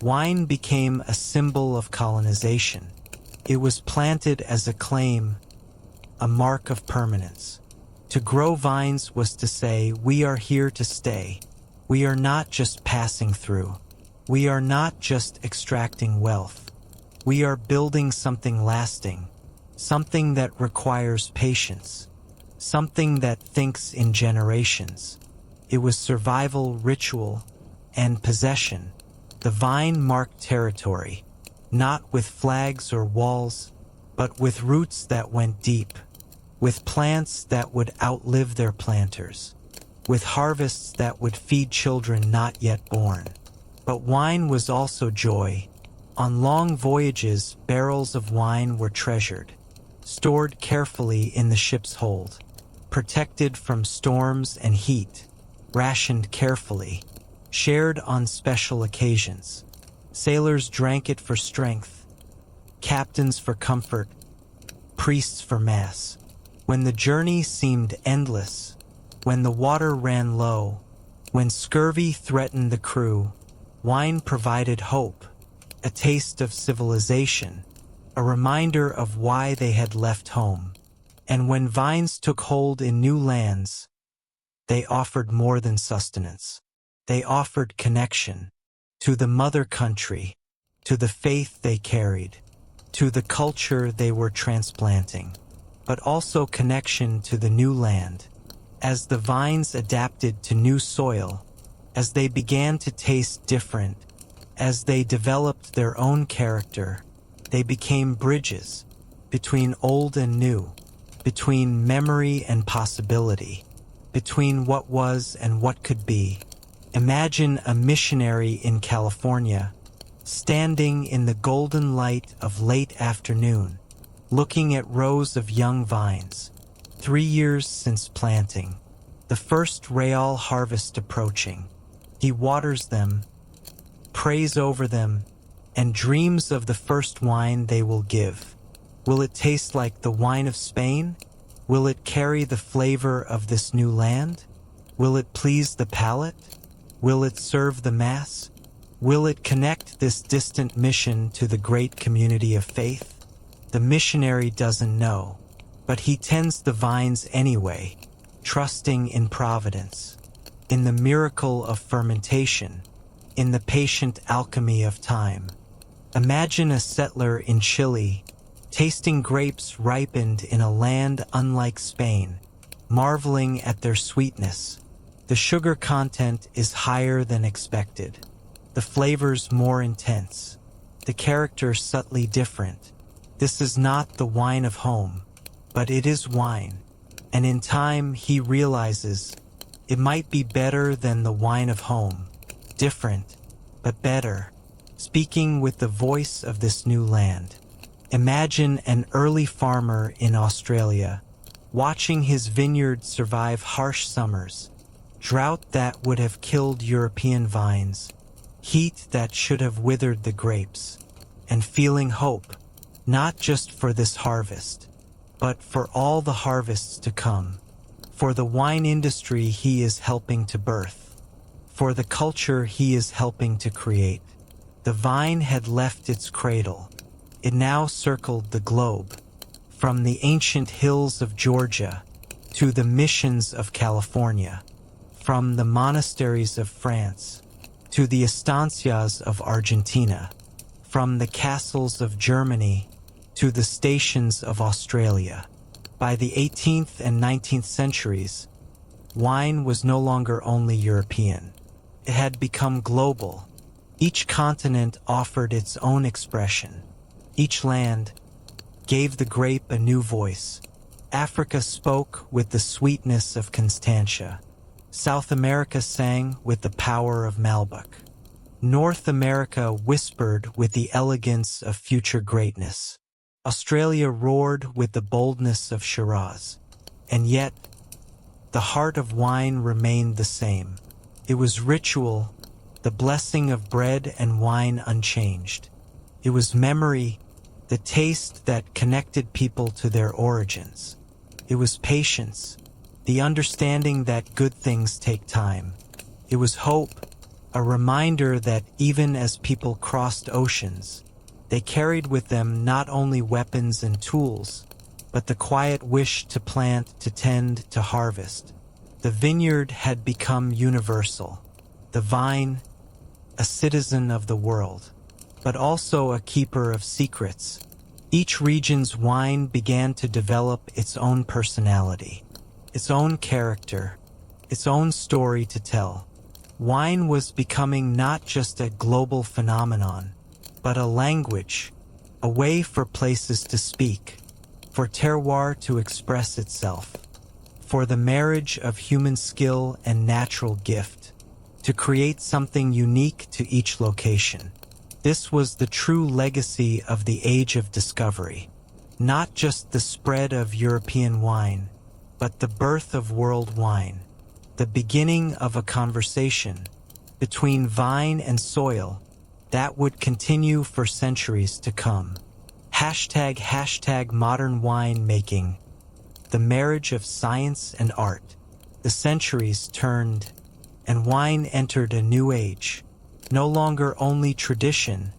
Wine became a symbol of colonization. It was planted as a claim, a mark of permanence. To grow vines was to say, we are here to stay. We are not just passing through. We are not just extracting wealth. We are building something lasting, something that requires patience, something that thinks in generations. It was survival, ritual, and possession. The vine marked territory, not with flags or walls, but with roots that went deep, with plants that would outlive their planters, with harvests that would feed children not yet born. But wine was also joy. On long voyages, barrels of wine were treasured, stored carefully in the ship's hold, protected from storms and heat, rationed carefully, shared on special occasions. Sailors drank it for strength, captains for comfort, priests for mass. When the journey seemed endless, when the water ran low, when scurvy threatened the crew, wine provided hope, a taste of civilization, a reminder of why they had left home. And when vines took hold in new lands, they offered more than sustenance. They offered connection to the mother country, to the faith they carried, to the culture they were transplanting, but also connection to the new land. As the vines adapted to new soil, as they began to taste different, as they developed their own character, they became bridges between old and new, between memory and possibility, between what was and what could be. Imagine a missionary in California, standing in the golden light of late afternoon, looking at rows of young vines, 3 years since planting, the first real harvest approaching. He waters them, prays over them, and dreams of the first wine they will give. Will it taste like the wine of Spain? Will it carry the flavor of this new land? Will it please the palate? Will it serve the mass? Will it connect this distant mission to the great community of faith? The missionary doesn't know, but he tends the vines anyway, trusting in providence, in the miracle of fermentation, in the patient alchemy of time. Imagine a settler in Chile, tasting grapes ripened in a land unlike Spain, marveling at their sweetness. The sugar content is higher than expected, the flavors more intense, the character subtly different. This is not the wine of home, but it is wine, and in time he realizes it might be better than the wine of home, different, but better, speaking with the voice of this new land. Imagine an early farmer in Australia, watching his vineyard survive harsh summers, drought that would have killed European vines, heat that should have withered the grapes, and feeling hope, not just for this harvest, but for all the harvests to come, for the wine industry he is helping to birth, for the culture he is helping to create. The vine had left its cradle. It now circled the globe, from the ancient hills of Georgia to the missions of California, from the monasteries of France to the estancias of Argentina, from the castles of Germany to the stations of Australia. By the 18th and 19th centuries, wine was no longer only European. It had become global. Each continent offered its own expression. Each land gave the grape a new voice. Africa spoke with the sweetness of Constantia. South America sang with the power of Malbec. North America whispered with the elegance of future greatness. Australia roared with the boldness of Shiraz. And yet, the heart of wine remained the same. It was ritual, the blessing of bread and wine unchanged. It was memory, the taste that connected people to their origins. It was patience, the understanding that good things take time. It was hope, a reminder that even as people crossed oceans, they carried with them not only weapons and tools, but the quiet wish to plant, to tend, to harvest. The vineyard had become universal. The vine, a citizen of the world, but also a keeper of secrets. Each region's wine began to develop its own personality, its own character, its own story to tell. Wine was becoming not just a global phenomenon, but a language, a way for places to speak, for terroir to express itself, for the marriage of human skill and natural gift, to create something unique to each location. This was the true legacy of the Age of Discovery, not just the spread of European wine, but the birth of world wine, the beginning of a conversation between vine and soil that would continue for centuries to come. Hashtag modern winemaking, the marriage of science and art. The centuries turned, and wine entered a new age. No longer only tradition,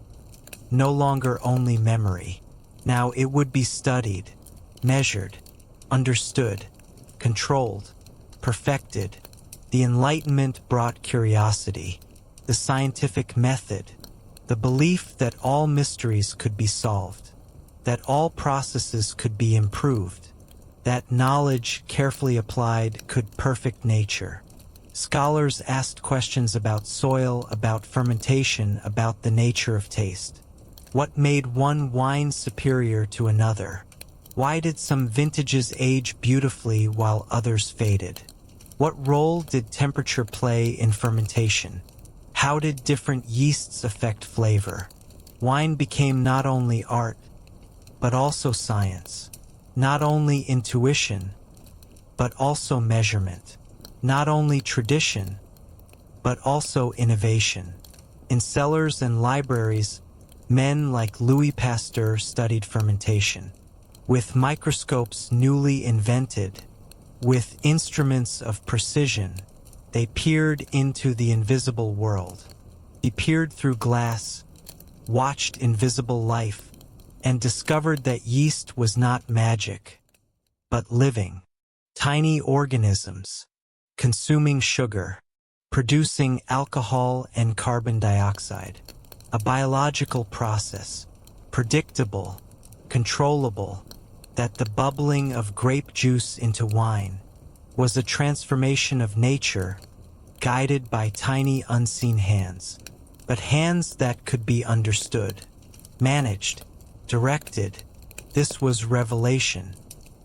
no longer only memory. Now it would be studied, measured, understood, controlled, perfected. The Enlightenment brought curiosity, the scientific method, the belief that all mysteries could be solved, that all processes could be improved, that knowledge carefully applied could perfect nature. Scholars asked questions about soil, about fermentation, about the nature of taste. What made one wine superior to another? Why did some vintages age beautifully while others faded? What role did temperature play in fermentation? How did different yeasts affect flavor? Wine became not only art, but also science. Not only intuition, but also measurement. Not only tradition, but also innovation. In cellars and libraries, men like Louis Pasteur studied fermentation. With microscopes newly invented, with instruments of precision, they peered into the invisible world. He peered through glass, watched invisible life, and discovered that yeast was not magic, but living. Tiny organisms, consuming sugar, producing alcohol and carbon dioxide. A biological process, predictable, controllable, that the bubbling of grape juice into wine was a transformation of nature guided by tiny unseen hands, but hands that could be understood, managed, directed. This was revelation.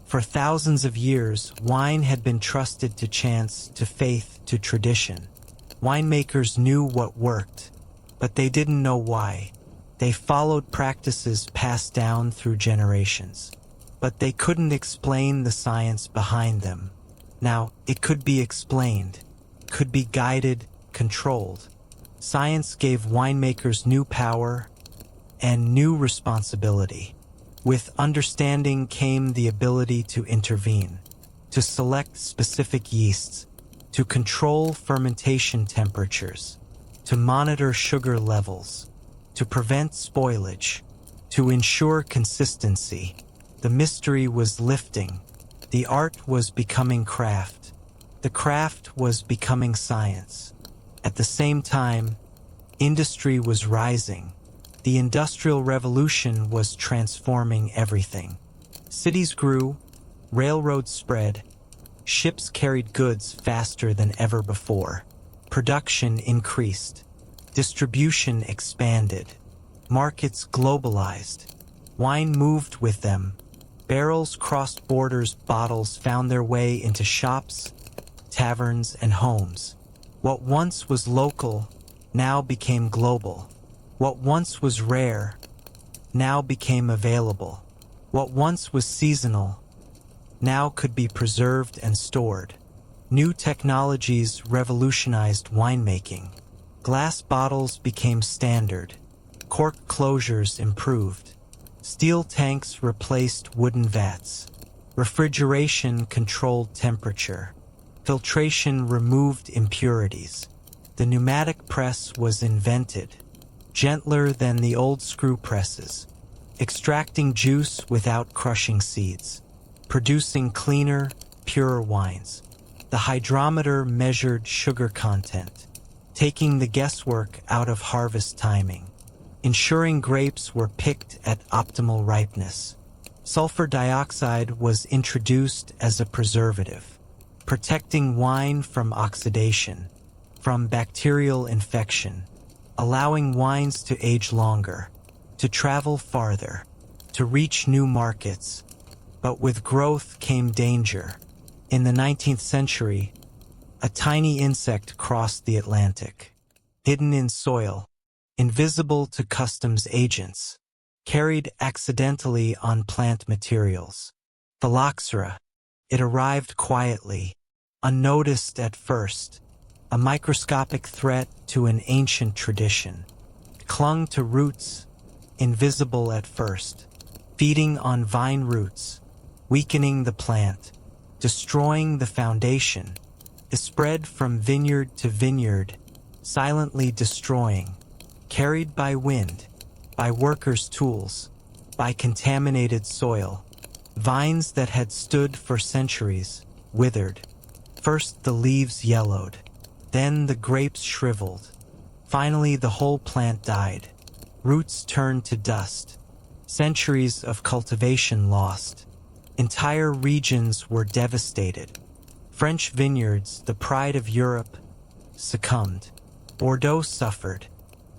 For thousands of years, wine had been trusted to chance, to faith, to tradition. Winemakers knew what worked, but they didn't know why. They followed practices passed down through generations, but they couldn't explain the science behind them. Now, it could be explained, could be guided, controlled. Science gave winemakers new power and new responsibility. With understanding came the ability to intervene, to select specific yeasts, to control fermentation temperatures, to monitor sugar levels, to prevent spoilage, to ensure consistency. The mystery was lifting. The art was becoming craft. The craft was becoming science. At the same time, Industry was rising. The Industrial Revolution was transforming everything. Cities grew, railroads spread, ships carried goods faster than ever before. Production increased. Distribution expanded. Markets globalized. Wine moved with them. Barrels crossed borders, bottles found their way into shops, taverns, and homes. What once was local now became global. What once was rare now became available. What once was seasonal now could be preserved and stored. New technologies revolutionized winemaking. Glass bottles became standard. Cork closures improved. Steel tanks replaced wooden vats. Refrigeration controlled temperature. Filtration removed impurities. The pneumatic press was invented, gentler than the old screw presses, extracting juice without crushing seeds, producing cleaner, purer wines. The hydrometer measured sugar content, taking the guesswork out of harvest timing, ensuring grapes were picked at optimal ripeness. Sulfur dioxide was introduced as a preservative, protecting wine from oxidation, from bacterial infection, allowing wines to age longer, to travel farther, to reach new markets. But with growth came danger. In the 19th century, a tiny insect crossed the Atlantic, hidden in soil, invisible to customs agents, carried accidentally on plant materials. Phylloxera. It arrived quietly, unnoticed at first, a microscopic threat to an ancient tradition. Clung to roots, invisible at first, feeding on vine roots, weakening the plant, destroying the foundation. It spread from vineyard to vineyard, silently destroying, carried by wind, by workers' tools, by contaminated soil. Vines that had stood for centuries withered. First the leaves yellowed, then the grapes shriveled. Finally the whole plant died. Roots turned to dust. Centuries of cultivation lost. Entire regions were devastated. French vineyards, the pride of Europe, succumbed. Bordeaux suffered.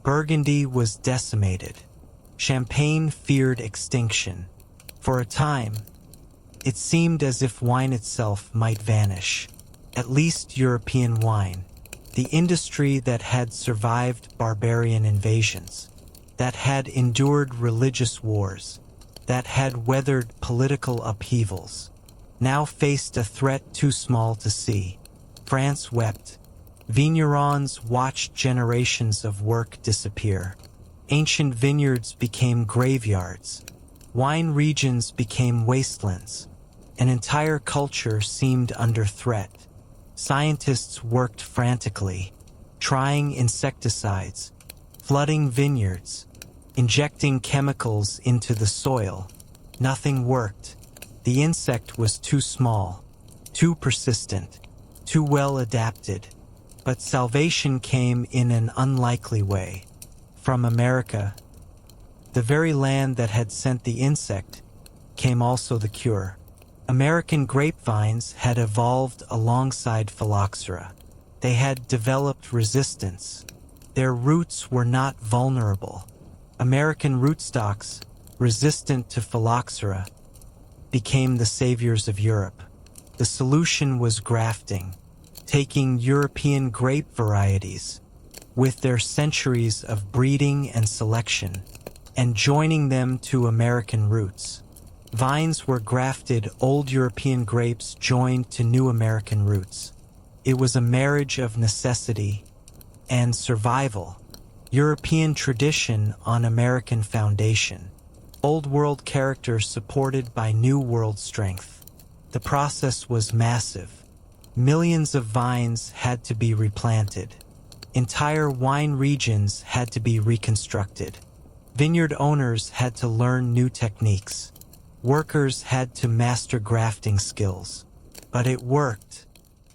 Burgundy was decimated. Champagne feared extinction. For a time, it seemed as if wine itself might vanish. At least European wine, the industry that had survived barbarian invasions, that had endured religious wars, that had weathered political upheavals, now faced a threat too small to see. France wept. Vignerons watched generations of work disappear. Ancient vineyards became graveyards. Wine regions became wastelands. An entire culture seemed under threat. Scientists worked frantically, trying insecticides, flooding vineyards, injecting chemicals into the soil. Nothing worked. The insect was too small, too persistent, too well adapted. But salvation came in an unlikely way. From America, the very land that had sent the insect, came also the cure. American grapevines had evolved alongside phylloxera. They had developed resistance. Their roots were not vulnerable. American rootstocks, resistant to phylloxera, became the saviors of Europe. The solution was grafting, taking European grape varieties, with their centuries of breeding and selection, and joining them to American roots. Vines were grafted, old European grapes joined to new American roots. It was a marriage of necessity and survival. European tradition on American foundation. Old world character supported by new world strength. The process was massive. Millions of vines had to be replanted. Entire wine regions had to be reconstructed. Vineyard owners had to learn new techniques. Workers had to master grafting skills. But it worked.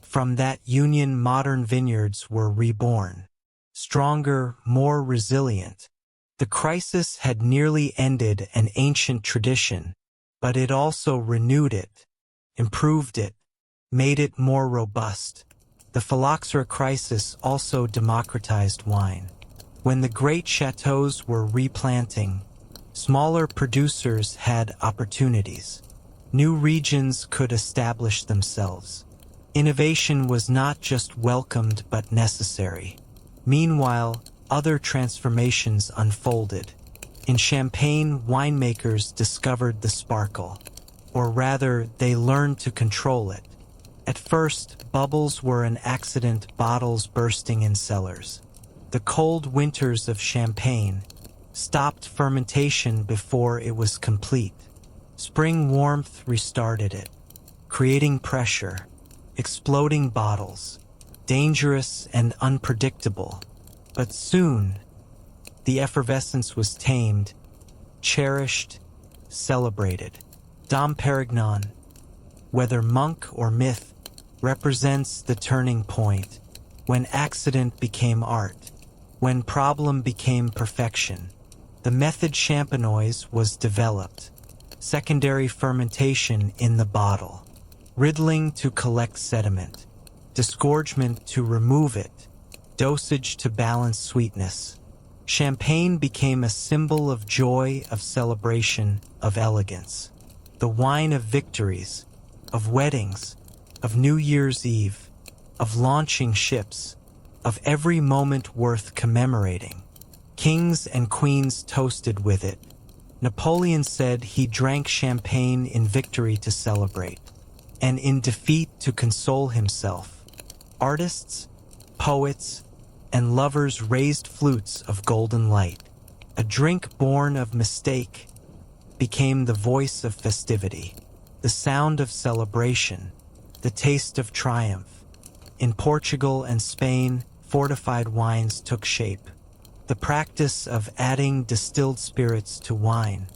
From that union, modern vineyards were reborn. stronger, more resilient. The crisis had nearly ended an ancient tradition, but it also renewed it, improved it, made it more robust. The phylloxera crisis also democratized wine. When the great chateaus were replanting, smaller producers had opportunities. New regions could establish themselves. Innovation was not just welcomed but necessary. Meanwhile, other transformations unfolded. In Champagne, winemakers discovered the sparkle, or rather, they learned to control it. At first, bubbles were an accident, bottles bursting in cellars. The cold winters of Champagne stopped fermentation before it was complete. Spring warmth restarted it, creating pressure, exploding bottles, dangerous and unpredictable. But soon, the effervescence was tamed, cherished, celebrated. Dom Perignon, whether monk or myth, represents the turning point, when accident became art, when problem became perfection. The method champenoise was developed, secondary fermentation in the bottle, riddling to collect sediment, disgorgement to remove it, dosage to balance sweetness. Champagne became a symbol of joy, of celebration, of elegance. The wine of victories, of weddings, of New Year's Eve, of launching ships, of every moment worth commemorating. Kings and queens toasted with it. Napoleon said he drank champagne in victory to celebrate, and in defeat to console himself. Artists, poets, and lovers raised flutes of golden light. A drink born of mistake became the voice of festivity, the sound of celebration, the taste of triumph. In Portugal and Spain, fortified wines took shape. The practice of adding distilled spirits to wine,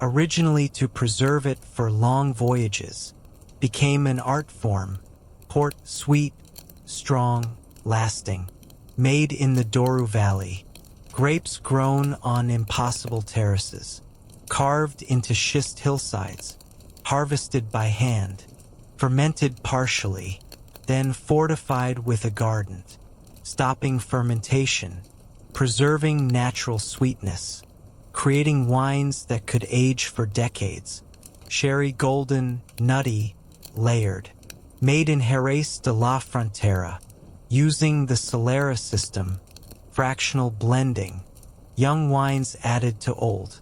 originally to preserve it for long voyages, became an art form. Port, sweet, strong, lasting. Made in the Douro Valley. Grapes grown on impossible terraces. Carved into schist hillsides. Harvested by hand. Fermented partially. Then fortified with agardent. Stopping fermentation. Preserving natural sweetness. Creating wines that could age for decades. Sherry golden, nutty, layered. Made in Jerez de la Frontera. Using the Solera system, fractional blending, young wines added to old,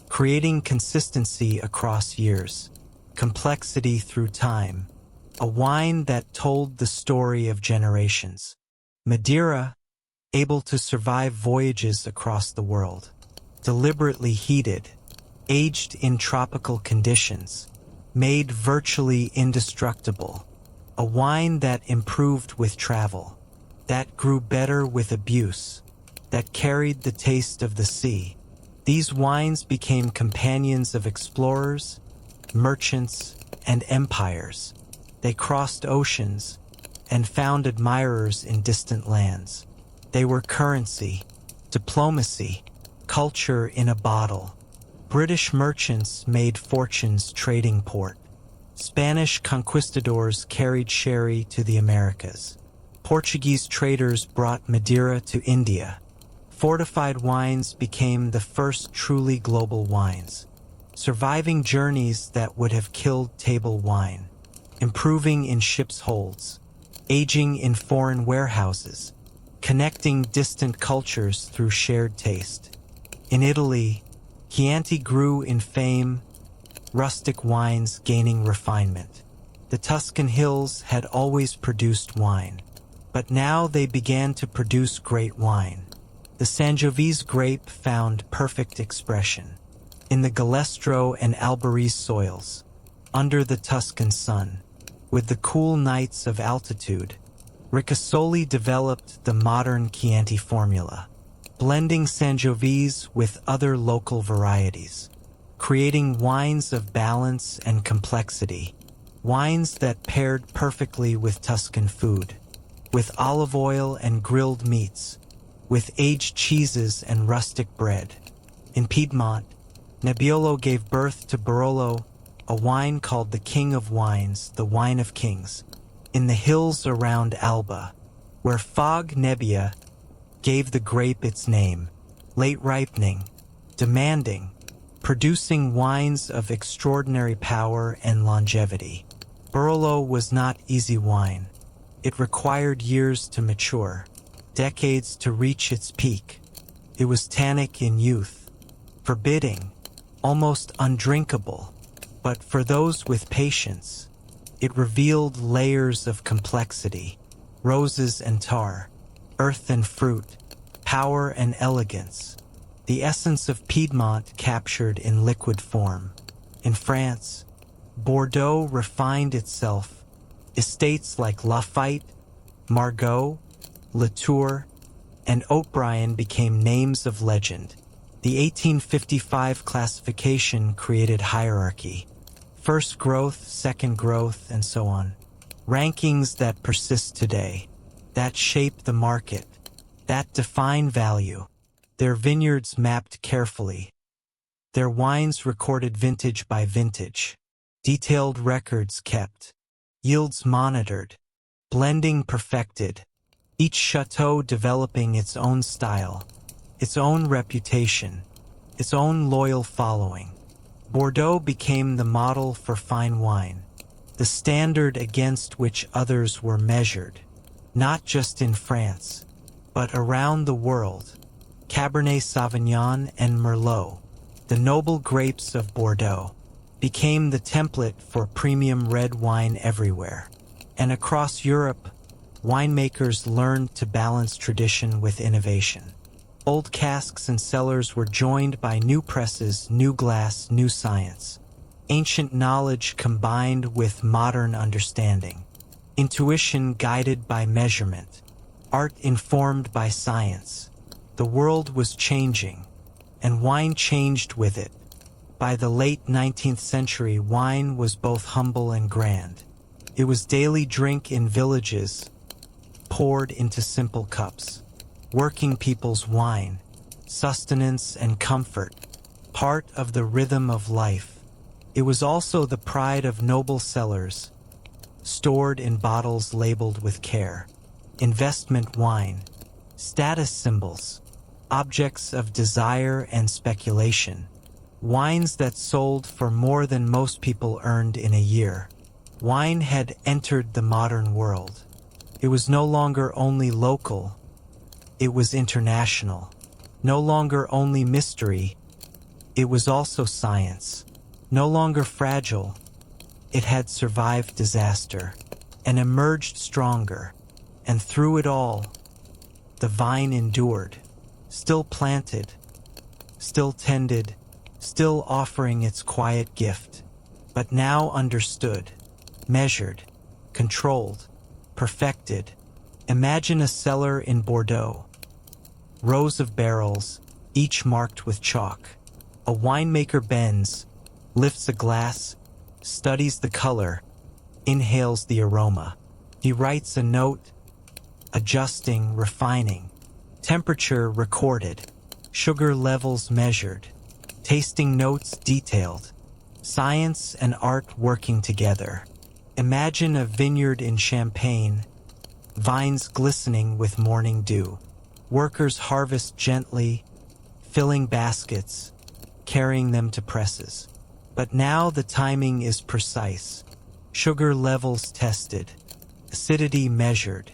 creating consistency across years, complexity through time, a wine that told the story of generations. Madeira, able to survive voyages across the world, deliberately heated, aged in tropical conditions, made virtually indestructible, a wine that improved with travel, that grew better with abuse, that carried the taste of the sea. These wines became companions of explorers, merchants, and empires. They crossed oceans and found admirers in distant lands. They were currency, diplomacy, culture in a bottle. British merchants made fortunes trading port. Spanish conquistadors carried sherry to the Americas. Portuguese traders brought Madeira to India. Fortified wines became the first truly global wines, surviving journeys that would have killed table wine, improving in ships' holds, aging in foreign warehouses, connecting distant cultures through shared taste. In Italy, Chianti grew in fame, rustic wines gaining refinement. The Tuscan hills had always produced wine, but now they began to produce great wine. The Sangiovese grape found perfect expression. In the Galestro and Albarese soils, under the Tuscan sun, with the cool nights of altitude, Ricasoli developed the modern Chianti formula, blending Sangiovese with other local varieties, creating wines of balance and complexity, wines that paired perfectly with Tuscan food, with olive oil and grilled meats, with aged cheeses and rustic bread. In Piedmont, Nebbiolo gave birth to Barolo, a wine called the King of Wines, the Wine of Kings. In the hills around Alba, where Fog Nebbia gave the grape its name, late ripening, demanding, producing wines of extraordinary power and longevity. Barolo was not easy wine. It required years to mature, decades to reach its peak. It was tannic in youth, forbidding, almost undrinkable, but for those with patience, it revealed layers of complexity, roses and tar, earth and fruit, power and elegance, the essence of Piedmont captured in liquid form. In France, Bordeaux refined itself. Estates like Lafite, Margaux, Latour, and Haut-Brion became names of legend. The 1855 classification created hierarchy. First growth, second growth, and so on. Rankings that persist today, that shape the market, that define value. Their vineyards mapped carefully. Their wines recorded vintage by vintage. Detailed records kept. Yields monitored. Blending perfected. Each chateau developing its own style, its own reputation, its own loyal following. Bordeaux became the model for fine wine, the standard against which others were measured, not just in France, but around the world. Cabernet Sauvignon and Merlot, the noble grapes of Bordeaux, became the template for premium red wine everywhere. And across Europe, winemakers learned to balance tradition with innovation. Old casks and cellars were joined by new presses, new glass, new science. Ancient knowledge combined with modern understanding. Intuition guided by measurement. Art informed by science. The world was changing, and wine changed with it. By the late 19th century, wine was both humble and grand. It was daily drink in villages, poured into simple cups. Working people's wine, sustenance and comfort, part of the rhythm of life. It was also the pride of noble cellars, stored in bottles labeled with care. Investment wine, status symbols, objects of desire and speculation. Wines that sold for more than most people earned in a year. Wine had entered the modern world. It was no longer only local, it was international. No longer only mystery, it was also science. No longer fragile, it had survived disaster and emerged stronger. And through it all, the vine endured, still planted, still tended, still offering its quiet gift, but now understood, measured, controlled, perfected. Imagine a cellar in Bordeaux. Rows of barrels, each marked with chalk. A winemaker bends, lifts a glass, studies the color, inhales the aroma. He writes a note, adjusting, refining. Temperature recorded, sugar levels measured, tasting notes detailed. Science and art working together. Imagine a vineyard in Champagne, vines glistening with morning dew. Workers harvest gently, filling baskets, carrying them to presses. But now the timing is precise. Sugar levels tested, acidity measured,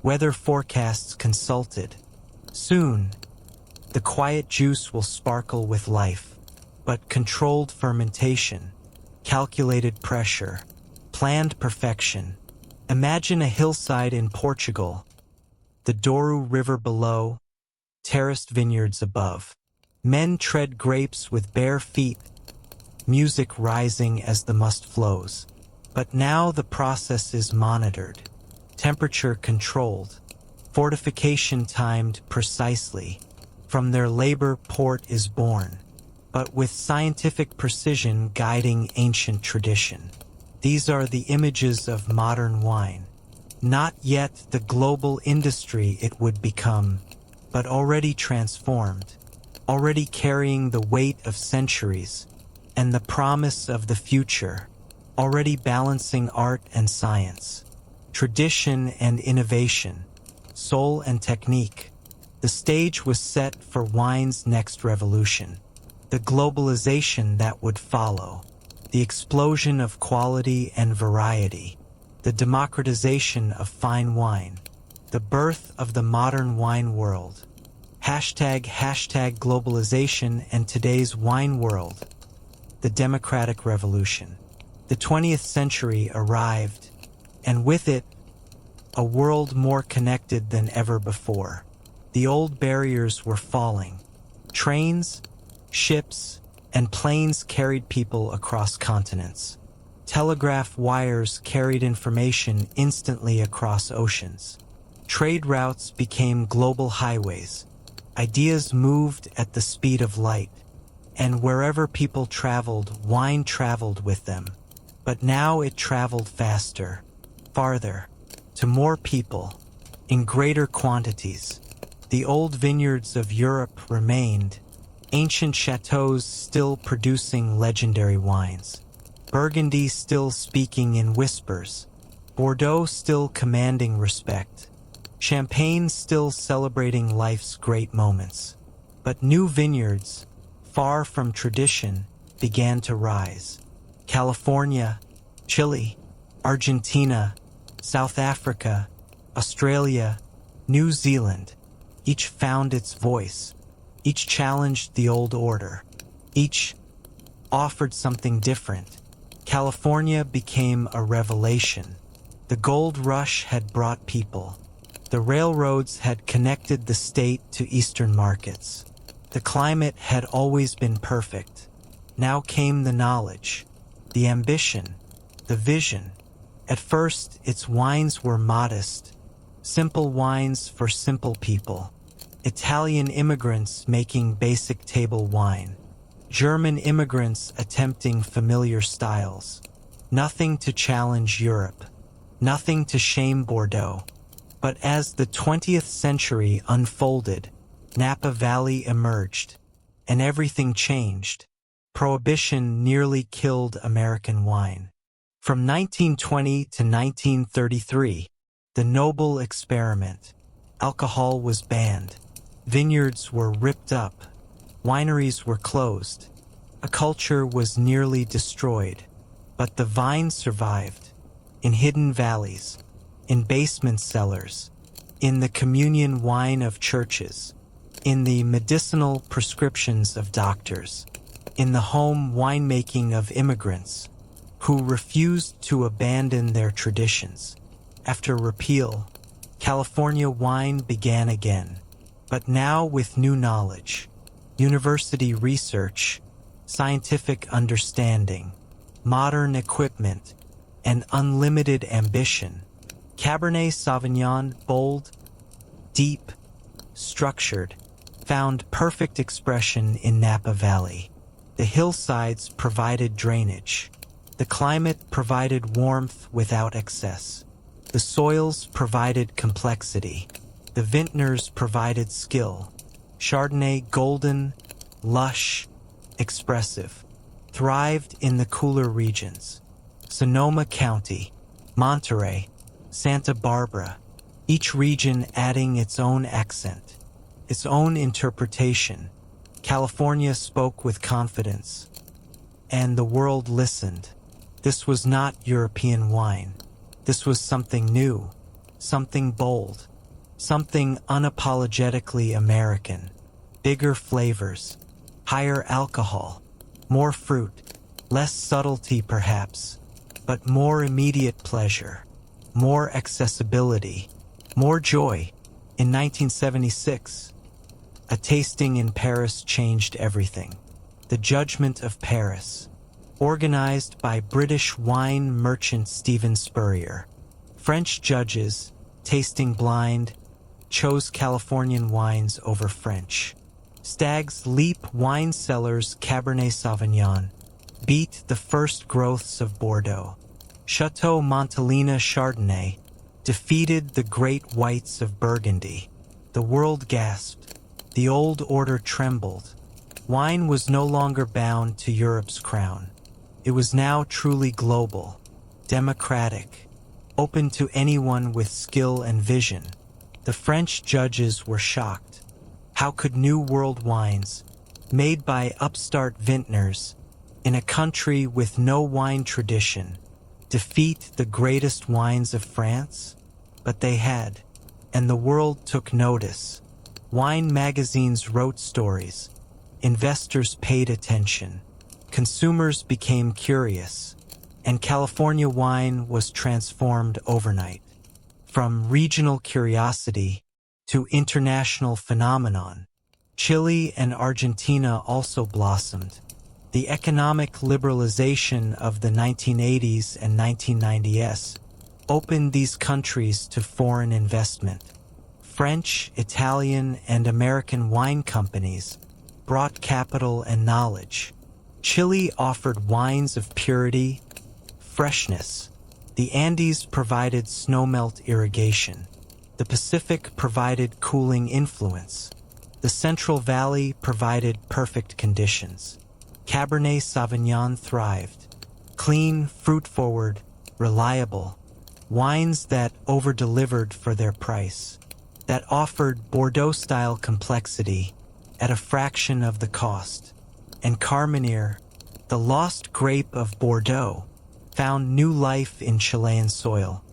weather forecasts consulted. Soon, the quiet juice will sparkle with life, but controlled fermentation, calculated pressure, planned perfection. Imagine a hillside in Portugal, the Douro River below, terraced vineyards above. Men tread grapes with bare feet, music rising as the must flows. But now the process is monitored, temperature controlled, fortification timed precisely. From their labor, port is born, but with scientific precision guiding ancient tradition. These are the images of modern wine. Not yet the global industry it would become, but already transformed, already carrying the weight of centuries and the promise of the future, already balancing art and science, tradition and innovation, soul and technique. The stage was set for wine's next revolution, the globalization that would follow, the explosion of quality and variety, the democratization of fine wine, the birth of the modern wine world. Hashtag globalization and today's wine world. The democratic revolution. The 20th century arrived, and with it, a world more connected than ever before. The old barriers were falling. Trains, ships, and planes carried people across continents. Telegraph wires carried information instantly across oceans. Trade routes became global highways. Ideas moved at the speed of light, and wherever people traveled, wine traveled with them. But now it traveled faster, farther, to more people, in greater quantities. The old vineyards of Europe remained, ancient chateaux still producing legendary wines, Burgundy still speaking in whispers, Bordeaux still commanding respect, Champagne still celebrating life's great moments. But new vineyards, far from tradition, began to rise. California, Chile, Argentina, South Africa, Australia, New Zealand, each found its voice. Each challenged the old order. Each offered something different. California became a revelation. The gold rush had brought people. The railroads had connected the state to eastern markets. The climate had always been perfect. Now came the knowledge, the ambition, the vision. At first, its wines were modest, simple wines for simple people. Italian immigrants making basic table wine. German immigrants attempting familiar styles. Nothing to challenge Europe. Nothing to shame Bordeaux. But as the 20th century unfolded, Napa Valley emerged, and everything changed. Prohibition nearly killed American wine. From 1920 to 1933, the Noble Experiment. Alcohol was banned. Vineyards were ripped up. Wineries were closed. A culture was nearly destroyed. But the vine survived. In hidden valleys. In basement cellars. In the communion wine of churches. In the medicinal prescriptions of doctors. In the home winemaking of immigrants who refused to abandon their traditions. After repeal, California wine began again, but now with new knowledge, university research, scientific understanding, modern equipment, and unlimited ambition. Cabernet Sauvignon, bold, deep, structured, found perfect expression in Napa Valley. The hillsides provided drainage. The climate provided warmth without excess. The soils provided complexity. The vintners provided skill. Chardonnay, golden, lush, expressive, thrived in the cooler regions. Sonoma County, Monterey, Santa Barbara, each region adding its own accent, its own interpretation. California spoke with confidence, and the world listened. This was not European wine. This was something new, something bold, something unapologetically American. Bigger flavors, higher alcohol, more fruit, less subtlety perhaps, but more immediate pleasure, more accessibility, more joy. In 1976, a tasting in Paris changed everything. The Judgment of Paris, organized by British wine merchant Stephen Spurrier. French judges, tasting blind, chose Californian wines over French. Stag's Leap wine cellars Cabernet Sauvignon beat the first growths of Bordeaux. Chateau Montelena Chardonnay defeated the great whites of Burgundy. The world gasped. The old order trembled. Wine was no longer bound to Europe's crown. It was now truly global, democratic, open to anyone with skill and vision. The French judges were shocked. How could new world wines, made by upstart vintners, in a country with no wine tradition, defeat the greatest wines of France? But they had, and the world took notice. Wine magazines wrote stories. Investors paid attention. Consumers became curious. And California wine was transformed overnight. From regional curiosity to international phenomenon, Chile and Argentina also blossomed. The economic liberalization of the 1980s and 1990s opened these countries to foreign investment. French, Italian, and American wine companies brought capital and knowledge. Chile offered wines of purity, freshness. The Andes provided snowmelt irrigation. The Pacific provided cooling influence. The Central Valley provided perfect conditions. Cabernet Sauvignon thrived. Clean, fruit-forward, reliable. Wines that over-delivered for their price. That offered Bordeaux-style complexity at a fraction of the cost. And Carmenere, the lost grape of Bordeaux, found new life in Chilean soil.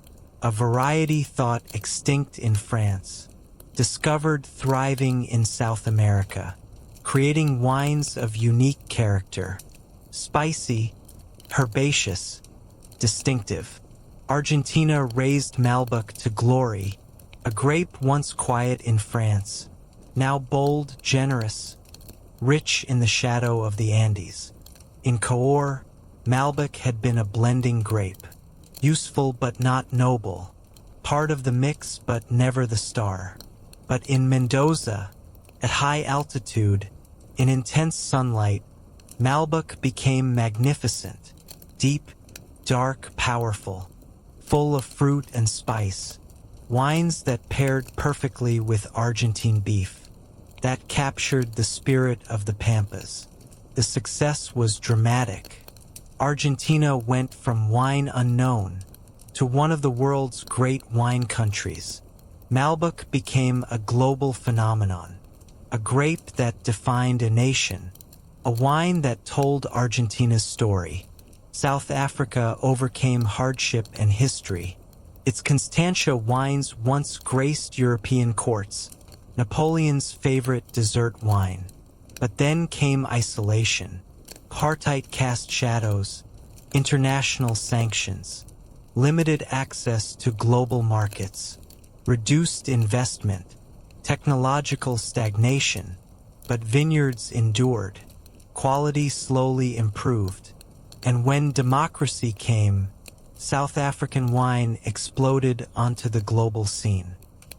A variety thought extinct in France, discovered thriving in South America, creating wines of unique character. Spicy, herbaceous, distinctive. Argentina raised Malbec to glory, a grape once quiet in France, now bold, generous, rich in the shadow of the Andes. In Cahors, Malbec had been a blending grape, useful but not noble, part of the mix but never the star. But in Mendoza, at high altitude, in intense sunlight, Malbec became magnificent, deep, dark, powerful, full of fruit and spice, wines that paired perfectly with Argentine beef, that captured the spirit of the Pampas. The success was dramatic. Argentina went from wine unknown to one of the world's great wine countries. Malbec became a global phenomenon, a grape that defined a nation, a wine that told Argentina's story. South Africa overcame hardship and history. Its Constantia wines once graced European courts, Napoleon's favorite dessert wine. But then came isolation. Apartheid cast shadows, international sanctions, limited access to global markets, reduced investment, technological stagnation, but vineyards endured, quality slowly improved, and when democracy came, South African wine exploded onto the global scene.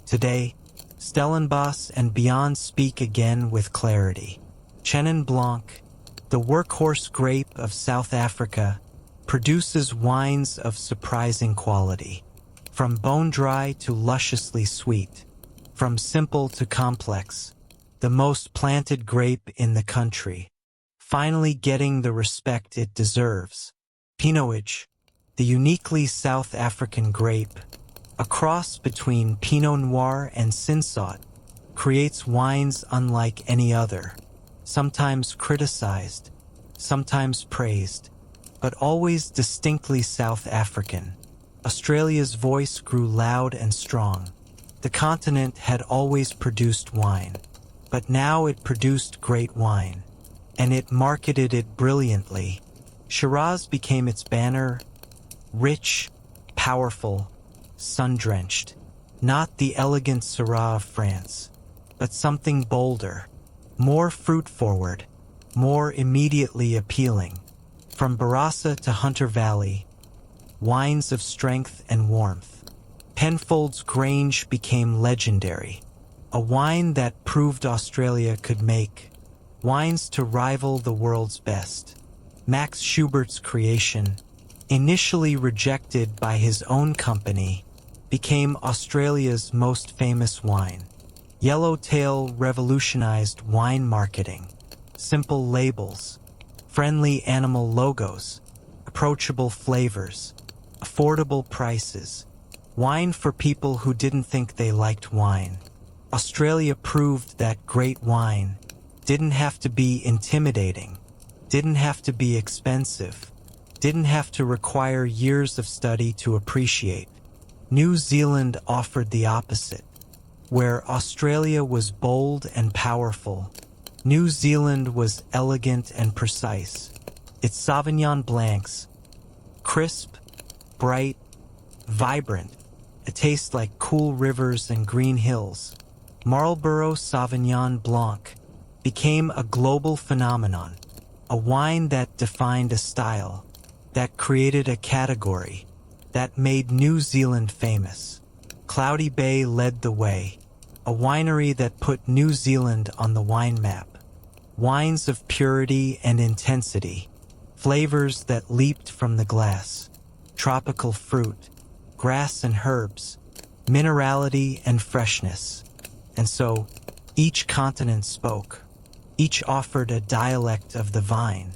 Today, Stellenbosch and beyond speak again with clarity. Chenin Blanc, the workhorse grape of South Africa, produces wines of surprising quality. From bone-dry to lusciously sweet, from simple to complex, the most planted grape in the country, finally getting the respect it deserves. Pinot, the uniquely South African grape, a cross between Pinot Noir and Cinsault, creates wines unlike any other, sometimes criticized, sometimes praised, but always distinctly South African. Australia's voice grew loud and strong. The continent had always produced wine, but now it produced great wine, and it marketed it brilliantly. Shiraz became its banner, rich, powerful, sun-drenched, not the elegant Syrah of France, but something bolder, more fruit-forward, more immediately appealing. From Barossa to Hunter Valley, wines of strength and warmth. Penfolds Grange became legendary, a wine that proved Australia could make wines to rival the world's best. Max Schubert's creation, initially rejected by his own company, became Australia's most famous wine. Yellowtail revolutionized wine marketing. Simple labels, friendly animal logos, approachable flavors, affordable prices. Wine for people who didn't think they liked wine. Australia proved that great wine didn't have to be intimidating, didn't have to be expensive, didn't have to require years of study to appreciate. New Zealand offered the opposite. Where Australia was bold and powerful, New Zealand was elegant and precise. Its Sauvignon Blancs, crisp, bright, vibrant, a taste like cool rivers and green hills. Marlborough Sauvignon Blanc became a global phenomenon, a wine that defined a style, that created a category, that made New Zealand famous. Cloudy Bay led the way, a winery that put New Zealand on the wine map. Wines of purity and intensity, flavors that leaped from the glass, tropical fruit, grass and herbs, minerality and freshness. And so, each continent spoke. Each offered a dialect of the vine.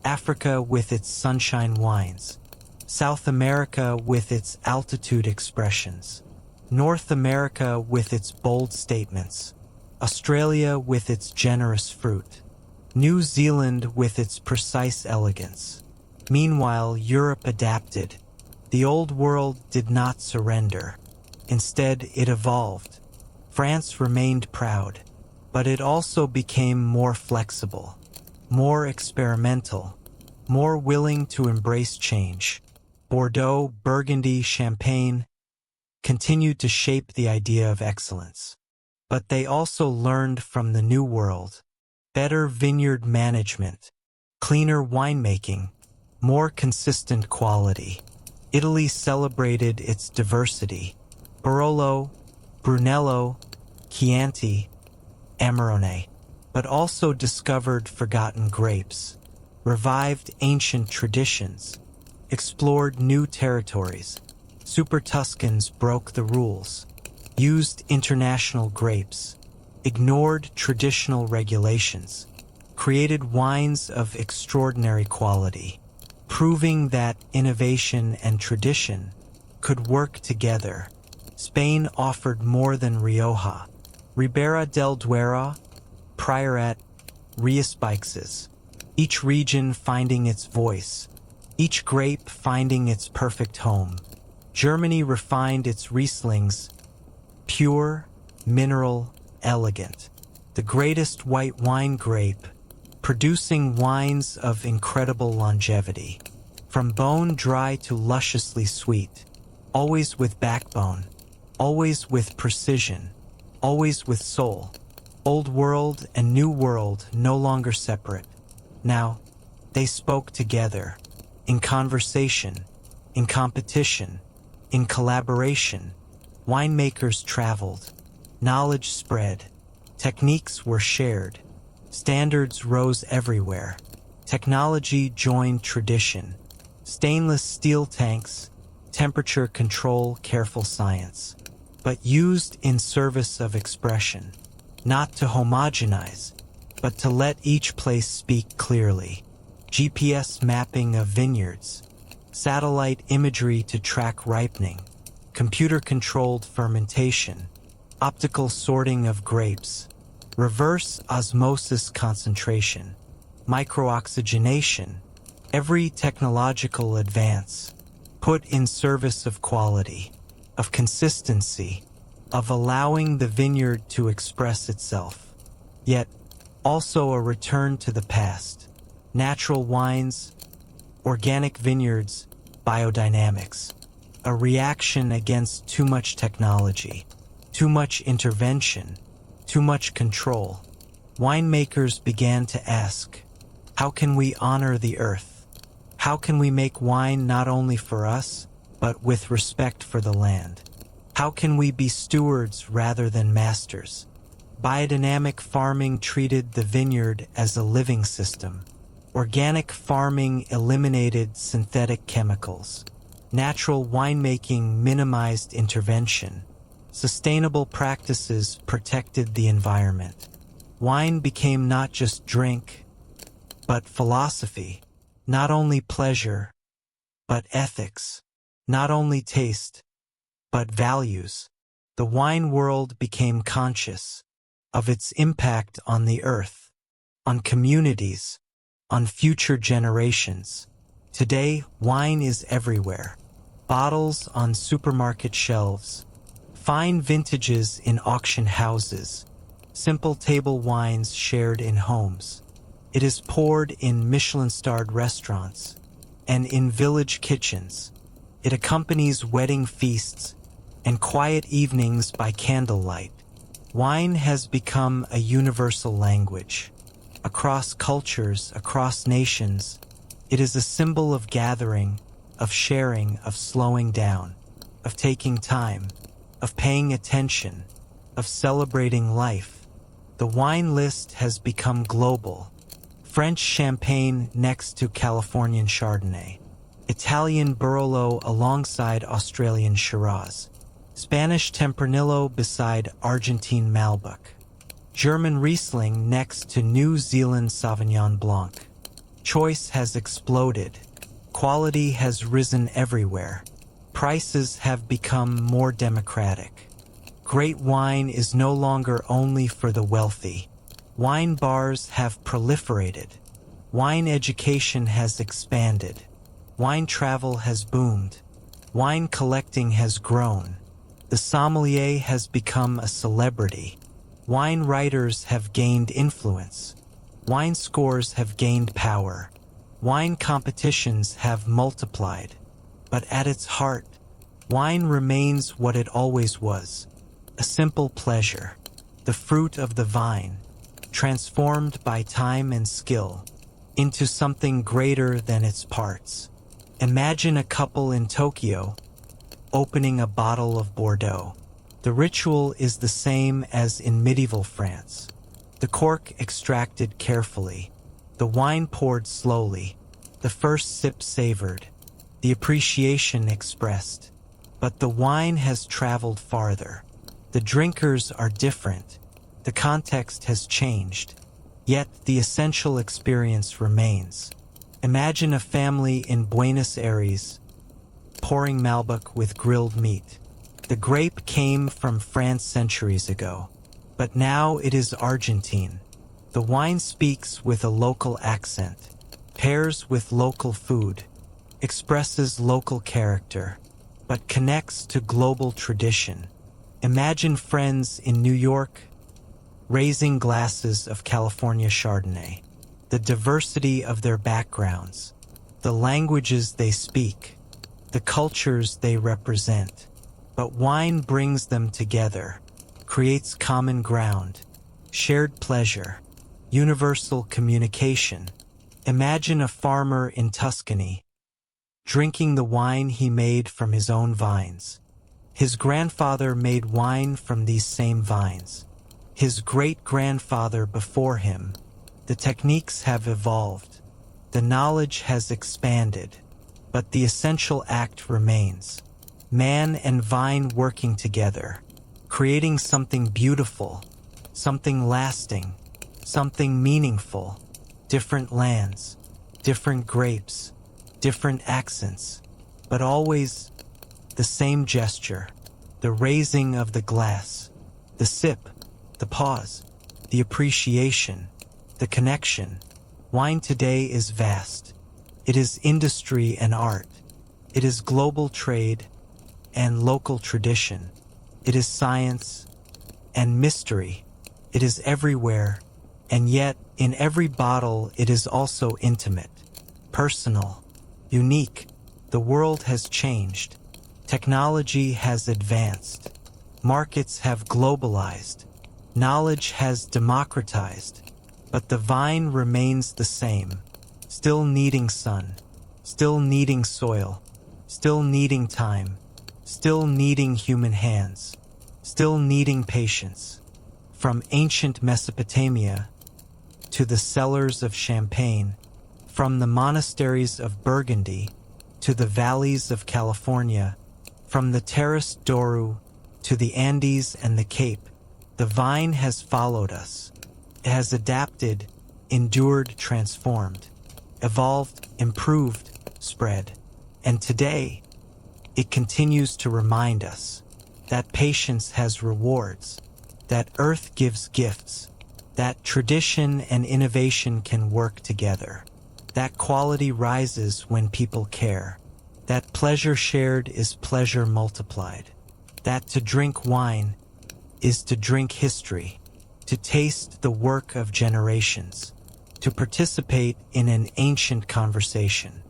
Africa with its sunshine wines, South America with its altitude expressions, North America with its bold statements, Australia with its generous fruit, New Zealand with its precise elegance. Meanwhile, Europe adapted. The Old World did not surrender. Instead, it evolved. France remained proud, but it also became more flexible, more experimental, more willing to embrace change. Bordeaux, Burgundy, Champagne continued to shape the idea of excellence. But they also learned from the New World. Better vineyard management, cleaner winemaking, more consistent quality. Italy celebrated its diversity. Barolo, Brunello, Chianti, Amarone, but also discovered forgotten grapes, revived ancient traditions, explored new territories. Super Tuscans broke the rules, used international grapes, ignored traditional regulations, created wines of extraordinary quality, proving that innovation and tradition could work together. Spain offered more than Rioja. Ribera del Duero, Priorat, Riesbeixes, each region finding its voice, each grape finding its perfect home. Germany refined its Rieslings, pure, mineral, elegant, the greatest white wine grape, producing wines of incredible longevity, from bone-dry to lusciously sweet, always with backbone, always with precision, always with soul. Old World and New World no longer separate. Now, they spoke together, in conversation, in competition, in collaboration. Winemakers traveled, knowledge spread, techniques were shared, standards rose everywhere. Technology joined tradition, stainless steel tanks, temperature control, careful science, but used in service of expression, not to homogenize, but to let each place speak clearly. GPS mapping of vineyards, satellite imagery to track ripening, computer-controlled fermentation, optical sorting of grapes, reverse osmosis concentration, microoxygenation, every technological advance put in service of quality, of consistency, of allowing the vineyard to express itself, yet also a return to the past. Natural wines, organic vineyards, biodynamics, a reaction against too much technology, too much intervention, too much control. Winemakers began to ask, how can we honor the earth? How can we make wine not only for us, but with respect for the land? How can we be stewards rather than masters? Biodynamic farming treated the vineyard as a living system. Organic farming eliminated synthetic chemicals. Natural winemaking minimized intervention. Sustainable practices protected the environment. Wine became not just drink, but philosophy, not only pleasure, but ethics, not only taste, but values. The wine world became conscious of its impact on the earth, on communities, on future generations. Today, wine is everywhere. Bottles on supermarket shelves, fine vintages in auction houses, simple table wines shared in homes. It is poured in Michelin-starred restaurants and in village kitchens. It accompanies wedding feasts and quiet evenings by candlelight. Wine has become a universal language. Across cultures, across nations, it is a symbol of gathering, of sharing, of slowing down, of taking time, of paying attention, of celebrating life. The wine list has become global. French Champagne next to Californian Chardonnay, Italian Barolo alongside Australian Shiraz, Spanish Tempranillo beside Argentine Malbec, German Riesling next to New Zealand Sauvignon Blanc. Choice has exploded. Quality has risen everywhere. Prices have become more democratic. Great wine is no longer only for the wealthy. Wine bars have proliferated. Wine education has expanded. Wine travel has boomed. Wine collecting has grown. The sommelier has become a celebrity. Wine writers have gained influence. Wine scores have gained power. Wine competitions have multiplied. But at its heart, wine remains what it always was, a simple pleasure, the fruit of the vine, transformed by time and skill into something greater than its parts. Imagine a couple in Tokyo opening a bottle of Bordeaux. The ritual is the same as in medieval France. The cork extracted carefully, the wine poured slowly, the first sip savored, the appreciation expressed. But the wine has traveled farther. The drinkers are different. The context has changed. Yet the essential experience remains. Imagine a family in Buenos Aires pouring Malbec with grilled meat. The grape came from France centuries ago, but now it is Argentine. The wine speaks with a local accent, pairs with local food, expresses local character, but connects to global tradition. Imagine friends in New York raising glasses of California Chardonnay. The diversity of their backgrounds, the languages they speak, the cultures they represent. But wine brings them together, creates common ground, shared pleasure, universal communication. Imagine a farmer in Tuscany drinking the wine he made from his own vines. His grandfather made wine from these same vines. His great-grandfather before him. The techniques have evolved. The knowledge has expanded. But the essential act remains. Man and vine working together, creating something beautiful, something lasting, something meaningful. Different lands, different grapes, different accents, but always the same gesture, the raising of the glass, the sip, the pause, the appreciation, the connection. Wine today is vast. It is industry and art. It is global trade and local tradition. It is science and mystery. It is everywhere, and yet in every bottle it is also intimate, personal, unique. The world has changed. Technology has advanced. Markets have globalized. Knowledge has democratized. But the vine remains the same, still needing sun, still needing soil, still needing time, still needing human hands, still needing patience. From ancient Mesopotamia to the cellars of Champagne, from the monasteries of Burgundy to the valleys of California, from the terraced Douro to the Andes and the Cape, the vine has followed us. It has adapted, endured, transformed, evolved, improved, spread. And today, it continues to remind us that patience has rewards, that earth gives gifts, that tradition and innovation can work together, that quality rises when people care, that pleasure shared is pleasure multiplied, that to drink wine is to drink history, to taste the work of generations, to participate in an ancient conversation